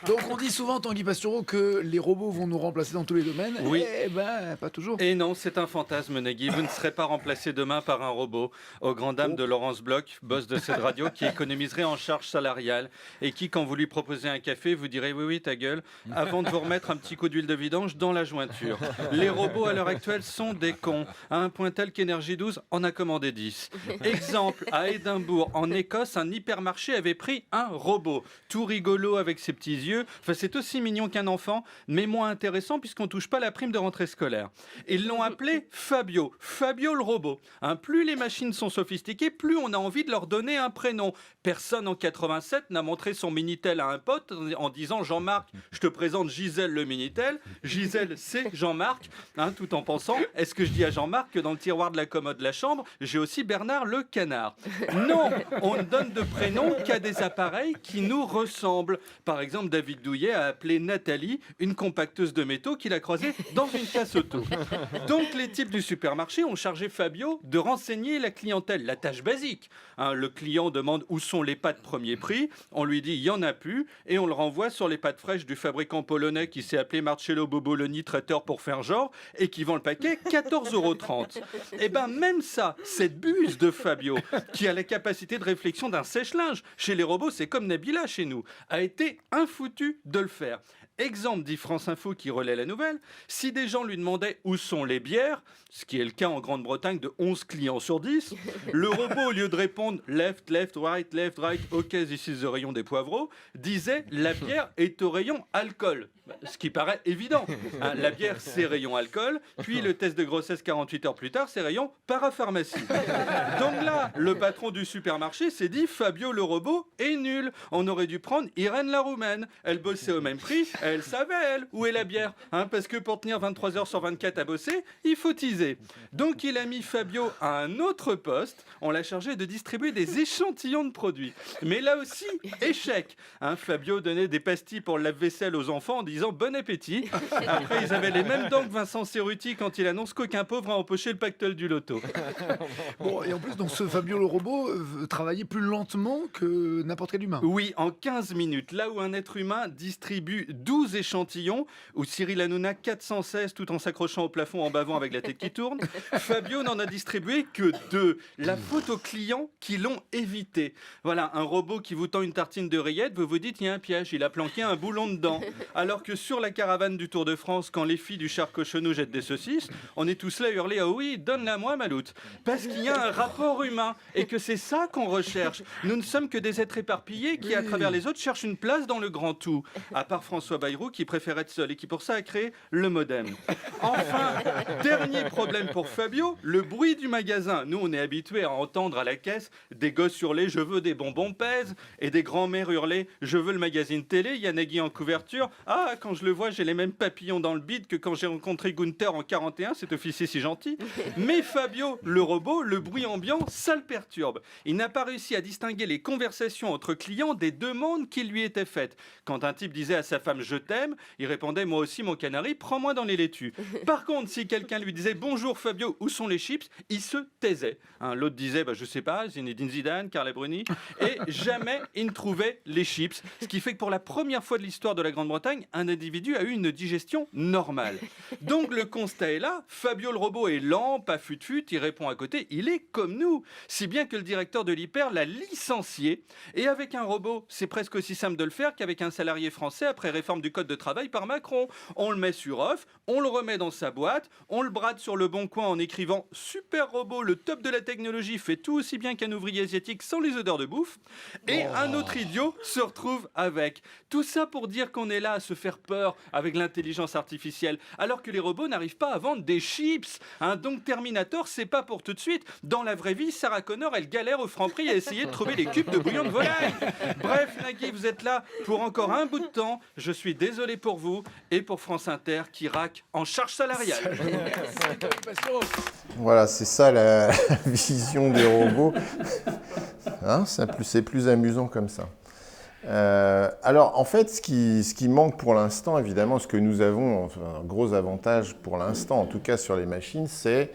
Donc on dit souvent, Tanguy Pastureau, que les robots vont nous remplacer dans tous les domaines. Oui. Eh ben, pas toujours. Et non, c'est un fantasme, Nagui. Vous ne serez pas remplacé demain par un robot. Aux grandes dames de Laurence Bloch, boss de cette radio, qui économiserait en charge salariale et qui, quand vous lui proposez un café, vous direz oui, ta gueule, avant de vous remettre un petit coup d'huile de vidange dans la jointure. Les robots, à l'heure actuelle, sont des cons, à un point tel qu'Énergie 12 en a commandé 10. Exemple, à Édimbourg, en Écosse, un hypermarché avait pris un robot. Tout rigolo avec ses petits yeux. Enfin, c'est aussi mignon qu'un enfant, mais moins intéressant puisqu'on ne touche pas la prime de rentrée scolaire. Ils l'ont appelé Fabio. Fabio le robot. Plus les machines sont sophistiquées, plus on a envie de leur donner un prénom. Personne en 87 n'a montré son Minitel à un pote en disant « Jean-Marc, je te présente Gisèle le Minitel. Gisèle, c'est Jean-Marc. » Tout en pensant « Est-ce que je dis à Jean-Marc que dans le tiroir de la commode de la chambre, j'ai aussi Bernard le canard ?» Non, on ne donne de prénom qu'à des appareils qui nous ressemblent. Par exemple, David Douillet a appelé Nathalie une compacteuse de métaux qu'il a croisée dans une casse auto. Donc les types du supermarché ont chargé Fabio de renseigner la clientèle, la tâche basique. Le client demande où sont les pâtes premier prix, on lui dit il n'y en a plus et on le renvoie sur les pâtes fraîches du fabricant polonais qui s'est appelé Marcello Boboloni Traiteur pour faire genre et qui vend le paquet 14,30 €. Et ben même ça, cette buse de Fabio, qui a la capacité de réflexion d'un sèche-linge, chez les robots c'est comme Nabila chez nous, a été infoutu de le faire. Exemple, dit France Info qui relaie la nouvelle, si des gens lui demandaient où sont les bières, ce qui est le cas en Grande-Bretagne de 11 clients sur 10, le robot, au lieu de répondre left, right, ok, this is the rayon des poivreaux, disait la bière est au rayon alcool. Ce qui paraît évident. La bière, c'est rayon alcool, puis le test de grossesse 48 heures plus tard, c'est rayon parapharmacie. Donc là, le patron du supermarché s'est dit Fabio le robot est nul. On aurait dû prendre Irène la Roumaine. Elle bossait au même prix, elle savait, elle, où est la bière. Parce que pour tenir 23 heures sur 24 à bosser, il faut teaser. Donc il a mis Fabio à un autre poste. On l'a chargé de distribuer des échantillons de produits. Mais là aussi, échec. Fabio donnait des pastilles pour le lave-vaisselle aux enfants en disant bon appétit. Après, ils avaient les mêmes dents que Vincent Cerruti quand il annonce qu'aucun pauvre a empoché le pactole du loto. Bon, et en plus, donc, ce Fabio le robot travaillait plus lentement que n'importe quel humain. Oui, en 15 minutes. Là où un être humain distribue 12 échantillons, ou Cyril Hanouna 416 tout en s'accrochant au plafond en bavant avec la tête qui tourne, Fabio n'en a distribué que 2. La faute aux clients qui l'ont évité. Voilà, un robot qui vous tend une tartine de rillettes, vous vous dites il y a un piège, il a planqué un boulon dedans. Alors que sur la caravane du Tour de France, quand les filles du char cochonou jettent des saucisses, on est tous là à hurler ah oui, donne-la moi Maloute. Parce qu'il y a un rapport humain et que c'est ça qu'on recherche. Nous ne sommes que des êtres éparpillés qui, à travers les autres, cherchent une place dans le grand tout. À part François Bayrou qui préfère être seul et qui pour ça a créé le modem. Enfin, dernier problème pour Fabio, le bruit du magasin. Nous, on est habitués à entendre à la caisse des gosses hurler je veux des bonbons pèse et des grands-mères hurler je veux le magazine télé, il y a Nagui en couverture. Ah, quand je le vois, j'ai les mêmes papillons dans le bide que quand j'ai rencontré Gunther en 41, cet officier si gentil. Mais Fabio, le robot, le bruit ambiant, ça le perturbe. Il n'a pas réussi à distinguer les conversations entre clients des demandes qui lui étaient faites. Quand un type disait à sa femme « je je t'aime, il répondait moi aussi mon canari, prends-moi dans les laitues. Par contre, si quelqu'un lui disait bonjour Fabio, où sont les chips, il se taisait. Hein, l'autre disait je sais pas, Zinedine Zidane, Carla Bruni, et jamais il ne trouvait les chips. Ce qui fait que pour la première fois de l'histoire de la Grande-Bretagne, un individu a eu une digestion normale. Donc le constat est là, Fabio le robot est lent, pas fut-fut, il répond à côté, il est comme nous. Si bien que le directeur de l'Hyper l'a licencié. Et avec un robot, c'est presque aussi simple de le faire qu'avec un salarié français après réforme du code de travail par Macron. On le met sur off, on le remet dans sa boîte, on le brade sur le bon coin en écrivant « Super robot, le top de la technologie, fait tout aussi bien qu'un ouvrier asiatique sans les odeurs de bouffe ». Et un autre idiot se retrouve avec. Tout ça pour dire qu'on est là à se faire peur avec l'intelligence artificielle, alors que les robots n'arrivent pas à vendre des chips. Hein, donc Terminator, c'est pas pour tout de suite. Dans la vraie vie, Sarah Connor, elle galère au Franprix à essayer de trouver les cubes de bouillon de volaille. Bref, Nagui, vous êtes là pour encore un bout de temps. Je suis désolé pour vous et pour France Inter qui raque en charge salariale. Voilà, c'est ça la vision des robots. Hein, c'est plus amusant comme ça. Alors, en fait, ce qui manque pour l'instant, évidemment, ce que nous avons, enfin, un gros avantage pour l'instant, en tout cas sur les machines, c'est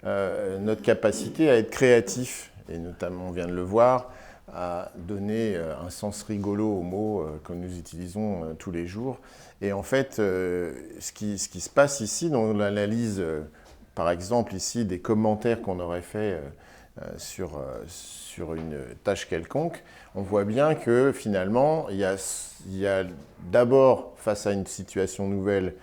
notre capacité à être créatif. Et notamment, on vient de le voir, à donner un sens rigolo aux mots que nous utilisons tous les jours. Et en fait, ce qui se passe ici, dans l'analyse, par exemple, ici, des commentaires qu'on aurait fait sur une tâche quelconque, on voit bien que finalement, il y a d'abord, face à une situation nouvelle,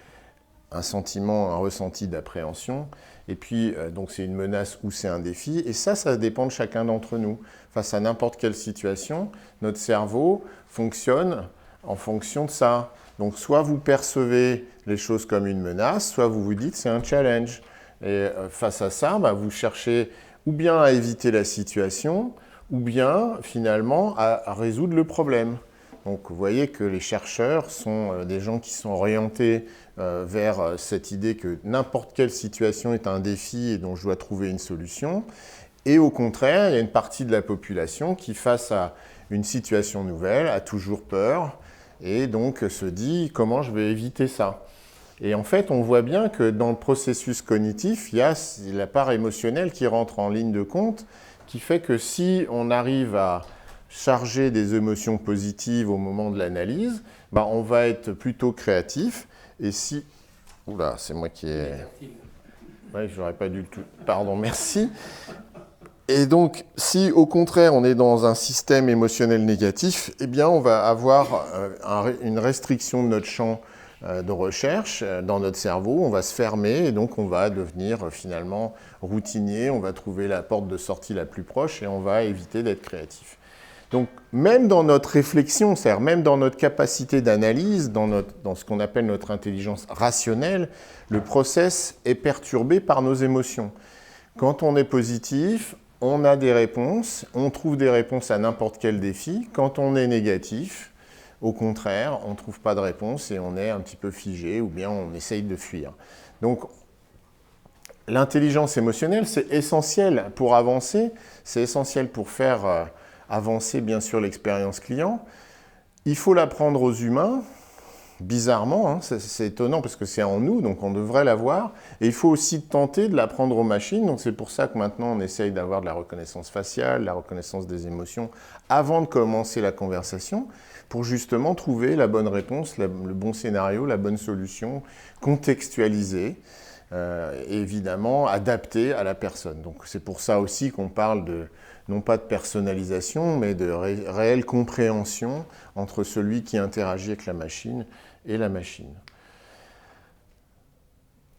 un sentiment, un ressenti d'appréhension, et puis donc c'est une menace ou c'est un défi, et ça dépend de chacun d'entre nous. Face à n'importe quelle situation, notre cerveau fonctionne en fonction de ça. Donc soit vous percevez les choses comme une menace, soit vous vous dites c'est un challenge. Et face à ça, vous cherchez ou bien à éviter la situation, ou bien finalement à résoudre le problème. Donc vous voyez que les chercheurs sont des gens qui sont orientés vers cette idée que n'importe quelle situation est un défi et dont je dois trouver une solution. Et au contraire, il y a une partie de la population qui, face à une situation nouvelle, a toujours peur et donc se dit comment je vais éviter ça. Et en fait, on voit bien que dans le processus cognitif, il y a la part émotionnelle qui rentre en ligne de compte, qui fait que si on arrive à charger des émotions positives au moment de l'analyse, on va être plutôt créatif. Et si... Oula, c'est moi qui ai... Oui, je n'aurais pas dû tout... Pardon, merci. Et donc, si au contraire on est dans un système émotionnel négatif, eh bien on va avoir une restriction de notre champ de recherche dans notre cerveau, on va se fermer et donc on va devenir finalement routinier, on va trouver la porte de sortie la plus proche et on va éviter d'être créatif. Donc même dans notre réflexion, c'est-à-dire même dans notre capacité d'analyse, dans ce qu'on appelle notre intelligence rationnelle, le process est perturbé par nos émotions. Quand on est positif, on a des réponses, on trouve des réponses à n'importe quel défi. Quand on est négatif, au contraire, on ne trouve pas de réponse et on est un petit peu figé ou bien on essaye de fuir. Donc, l'intelligence émotionnelle, c'est essentiel pour avancer, c'est essentiel pour faire avancer bien sûr l'expérience client. Il faut l'apprendre aux humains, bizarrement, hein, c'est étonnant parce que c'est en nous, donc on devrait l'avoir. Et il faut aussi tenter de l'apprendre aux machines, donc c'est pour ça que maintenant on essaye d'avoir de la reconnaissance faciale, la reconnaissance des émotions, avant de commencer la conversation, pour justement trouver la bonne réponse, le bon scénario, la bonne solution, contextualisée, évidemment adaptée à la personne. Donc c'est pour ça aussi qu'on parle de, non pas de personnalisation, mais de réelle compréhension entre celui qui interagit avec la machine et la machine.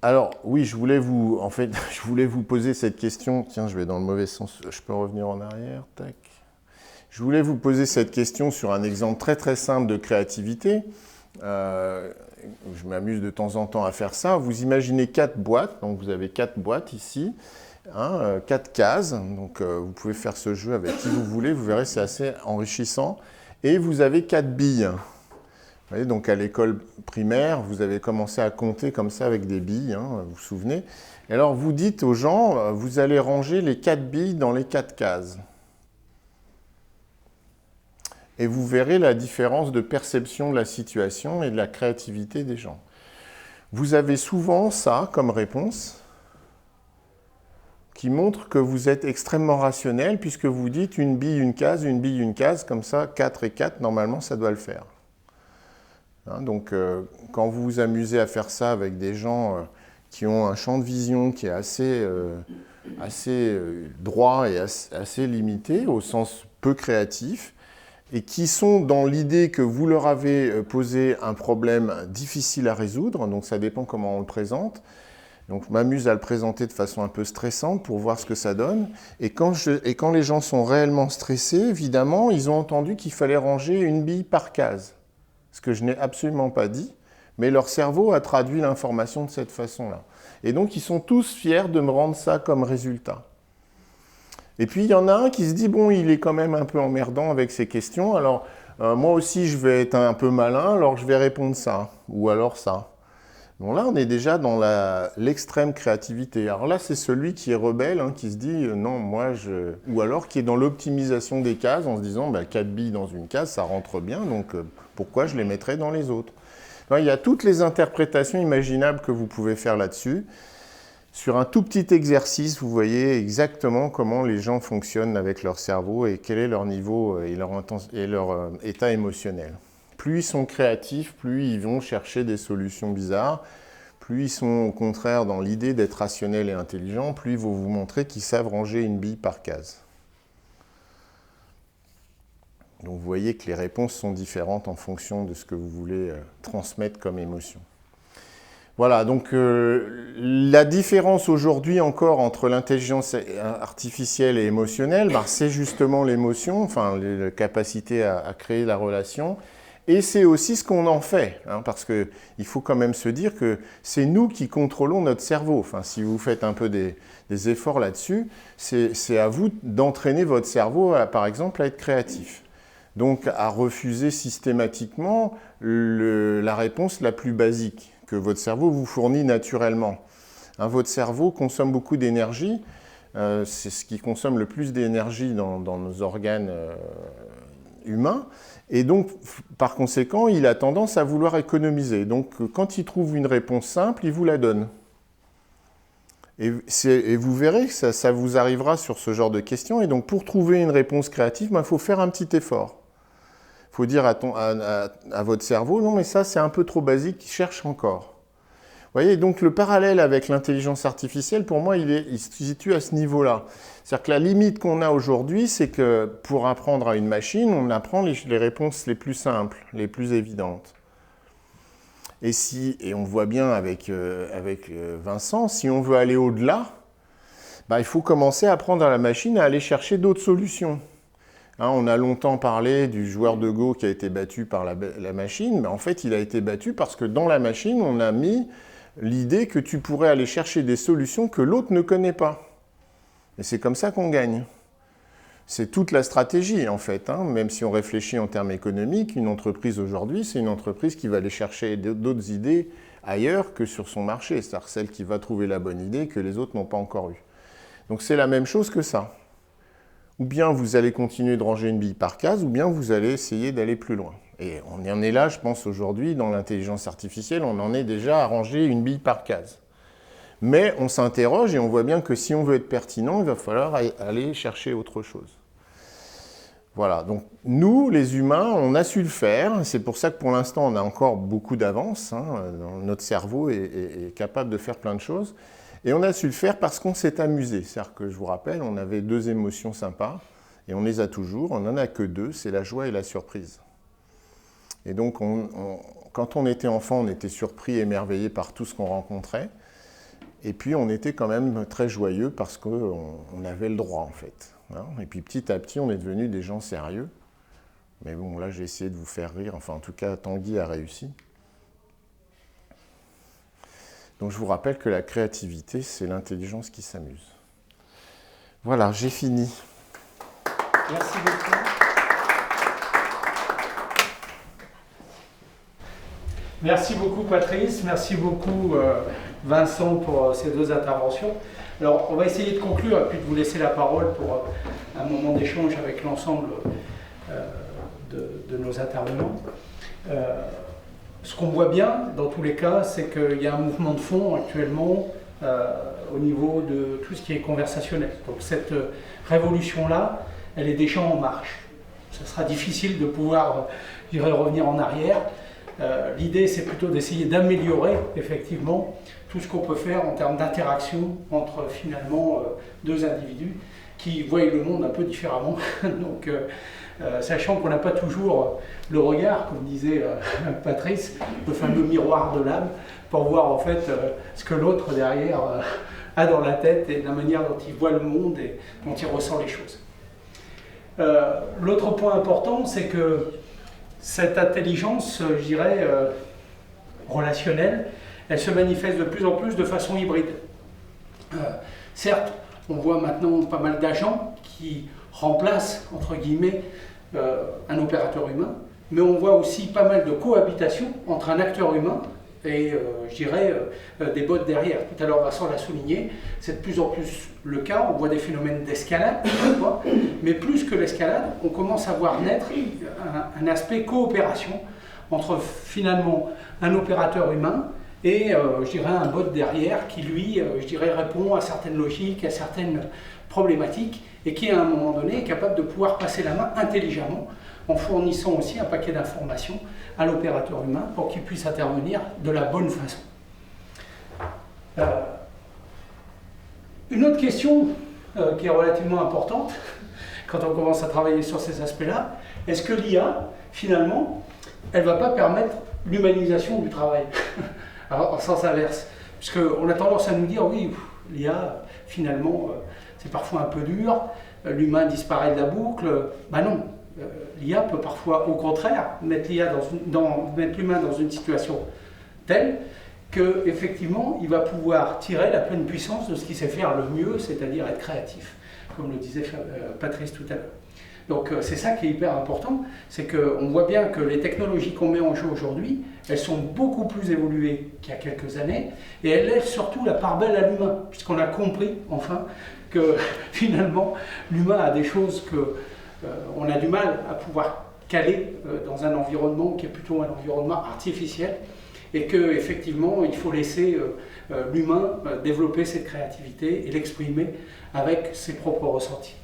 Alors oui, je voulais vous poser cette question. Tiens, je vais dans le mauvais sens. Je peux revenir en arrière. Tac. Je voulais vous poser cette question sur un exemple très très simple de créativité. Je m'amuse de temps en temps à faire ça. Vous imaginez 4 boîtes, donc vous avez 4 boîtes ici, 4 cases. Donc vous pouvez faire ce jeu avec qui vous voulez, vous verrez, c'est assez enrichissant. Et vous avez 4 billes. Vous voyez, donc à l'école primaire, vous avez commencé à compter comme ça avec des billes, vous vous souvenez. Et alors vous dites aux gens, vous allez ranger les 4 billes dans les 4 cases. et vous verrez la différence de perception de la situation et de la créativité des gens. Vous avez souvent ça comme réponse qui montre que vous êtes extrêmement rationnel puisque vous dites une bille, une case, comme ça, 4 et 4, normalement, ça doit le faire. Hein, donc, quand vous vous amusez à faire ça avec des gens qui ont un champ de vision qui est assez droit et assez limité, au sens peu créatif, et qui sont dans l'idée que vous leur avez posé un problème difficile à résoudre, donc ça dépend comment on le présente. Donc je m'amuse à le présenter de façon un peu stressante pour voir ce que ça donne. Et quand les gens sont réellement stressés, évidemment, ils ont entendu qu'il fallait ranger une bille par case. Ce que je n'ai absolument pas dit, mais leur cerveau a traduit l'information de cette façon-là. Et donc ils sont tous fiers de me rendre ça comme résultat. Et puis, il y en a un qui se dit, bon, il est quand même un peu emmerdant avec ces questions, alors moi aussi, je vais être un peu malin, alors je vais répondre ça, ou alors ça. Donc là, on est déjà dans l'extrême créativité. Alors là, c'est celui qui est rebelle, hein, qui se dit, non, moi, je... Ou alors qui est dans l'optimisation des cases, en se disant, 4 billes dans une case, ça rentre bien, donc pourquoi je les mettrais dans les autres? Donc, il y a toutes les interprétations imaginables que vous pouvez faire là-dessus. Sur un tout petit exercice, vous voyez exactement comment les gens fonctionnent avec leur cerveau et quel est leur niveau et leur état émotionnel. Plus ils sont créatifs, plus ils vont chercher des solutions bizarres, plus ils sont au contraire dans l'idée d'être rationnels et intelligents, plus ils vont vous montrer qu'ils savent ranger une bille par case. Donc vous voyez que les réponses sont différentes en fonction de ce que vous voulez transmettre comme émotion. Voilà, donc la différence aujourd'hui encore entre l'intelligence artificielle et émotionnelle, c'est justement l'émotion, enfin la capacité à créer la relation, et c'est aussi ce qu'on en fait, hein, parce qu'il faut quand même se dire que c'est nous qui contrôlons notre cerveau. Enfin, si vous faites un peu des efforts là-dessus, c'est à vous d'entraîner votre cerveau, par exemple, à être créatif. Donc à refuser systématiquement la réponse la plus basique que votre cerveau vous fournit naturellement. Hein, votre cerveau consomme beaucoup d'énergie, c'est ce qui consomme le plus d'énergie dans nos organes humains, et donc par conséquent, il a tendance à vouloir économiser. Donc quand il trouve une réponse simple, il vous la donne. Et vous verrez que ça vous arrivera sur ce genre de questions, et donc pour trouver une réponse créative, il faut faire un petit effort. Il faut dire à votre cerveau, non mais ça c'est un peu trop basique, cherche encore. Vous voyez, donc le parallèle avec l'intelligence artificielle, pour moi, il se situe à ce niveau-là. C'est-à-dire que la limite qu'on a aujourd'hui, c'est que pour apprendre à une machine, on apprend les réponses les plus simples, les plus évidentes. Et on voit bien avec Vincent, si on veut aller au-delà, il faut commencer à apprendre à la machine à aller chercher d'autres solutions. Hein, on a longtemps parlé du joueur de Go qui a été battu par la machine, mais en fait, il a été battu parce que dans la machine, on a mis l'idée que tu pourrais aller chercher des solutions que l'autre ne connaît pas. Et c'est comme ça qu'on gagne. C'est toute la stratégie, en fait. Hein. Même si on réfléchit en termes économiques, une entreprise aujourd'hui, c'est une entreprise qui va aller chercher d'autres idées ailleurs que sur son marché. C'est-à-dire celle qui va trouver la bonne idée que les autres n'ont pas encore eue. Donc c'est la même chose que ça. Ou bien vous allez continuer de ranger une bille par case, ou bien vous allez essayer d'aller plus loin. Et on en est là, je pense, aujourd'hui, dans l'intelligence artificielle, on en est déjà à ranger une bille par case. Mais on s'interroge et on voit bien que si on veut être pertinent, il va falloir aller chercher autre chose. Voilà, donc nous, les humains, on a su le faire. C'est pour ça que pour l'instant, on a encore beaucoup d'avance. Hein. Notre cerveau est capable de faire plein de choses. Et on a su le faire parce qu'on s'est amusé. C'est-à-dire que, je vous rappelle, on avait 2 émotions sympas, et on les a toujours. On n'en a que 2, c'est la joie et la surprise. Et donc, quand on était enfant, on était surpris, émerveillé par tout ce qu'on rencontrait. Et puis, on était quand même très joyeux parce qu'on avait le droit, en fait. Hein. Et puis, petit à petit, on est devenus des gens sérieux. Mais bon, là, j'ai essayé de vous faire rire. Enfin, en tout cas, Tanguy a réussi. Donc je vous rappelle que la créativité, c'est l'intelligence qui s'amuse. Voilà, j'ai fini. Merci beaucoup. Merci beaucoup Patrice, merci beaucoup Vincent pour ces 2 interventions. Alors on va essayer de conclure et puis de vous laisser la parole pour un moment d'échange avec l'ensemble de nos intervenants. Ce qu'on voit bien, dans tous les cas, c'est qu'il y a un mouvement de fond actuellement au niveau de tout ce qui est conversationnel. Donc cette révolution-là, elle est déjà en marche. Ce sera difficile de pouvoir, je dirais, revenir en arrière. L'idée, c'est plutôt d'essayer d'améliorer, effectivement, tout ce qu'on peut faire en termes d'interaction entre, finalement, deux individus qui voient le monde un peu différemment. Donc, sachant qu'on n'a pas toujours le regard, comme disait Patrice, le fameux miroir de l'âme, pour voir en fait ce que l'autre derrière a dans la tête et la manière dont il voit le monde et dont il ressent les choses. L'autre point important, c'est que cette intelligence, je dirais, relationnelle, elle se manifeste de plus en plus de façon hybride. Certes, on voit maintenant pas mal d'agents qui remplacent, entre guillemets, un opérateur humain, mais on voit aussi pas mal de cohabitation entre un acteur humain et, je dirais, des bots derrière. Tout à l'heure, Vincent l'a souligné, c'est de plus en plus le cas, on voit des phénomènes d'escalade, mais plus que l'escalade, on commence à voir naître un aspect coopération entre, finalement, un opérateur humain et, je dirais, un bot derrière qui, lui, je dirais, répond à certaines logiques, à certaines problématiques, et qui, à un moment donné, est capable de pouvoir passer la main intelligemment, en fournissant aussi un paquet d'informations à l'opérateur humain pour qu'il puisse intervenir de la bonne façon. Une autre question qui est relativement importante, quand on commence à travailler sur ces aspects-là, est-ce que l'IA, finalement, elle ne va pas permettre l'humanisation du travail? Alors, en sens inverse, puisqu'on a tendance à nous dire, oui, l'IA, finalement, c'est parfois un peu dur, l'humain disparaît de la boucle. Ben non, l'IA peut parfois, au contraire, mettre l'humain dans une situation telle qu'effectivement, il va pouvoir tirer la pleine puissance de ce qu'il sait faire le mieux, c'est-à-dire être créatif, comme le disait Patrice tout à l'heure. Donc c'est ça qui est hyper important, c'est qu'on voit bien que les technologies qu'on met en jeu aujourd'hui, elles sont beaucoup plus évoluées qu'il y a quelques années, et elles laissent surtout la part belle à l'humain, puisqu'on a compris, enfin, que finalement, l'humain a des choses qu'on a du mal à pouvoir caler dans un environnement qui est plutôt un environnement artificiel, et qu'effectivement, il faut laisser l'humain développer cette créativité et l'exprimer avec ses propres ressentis.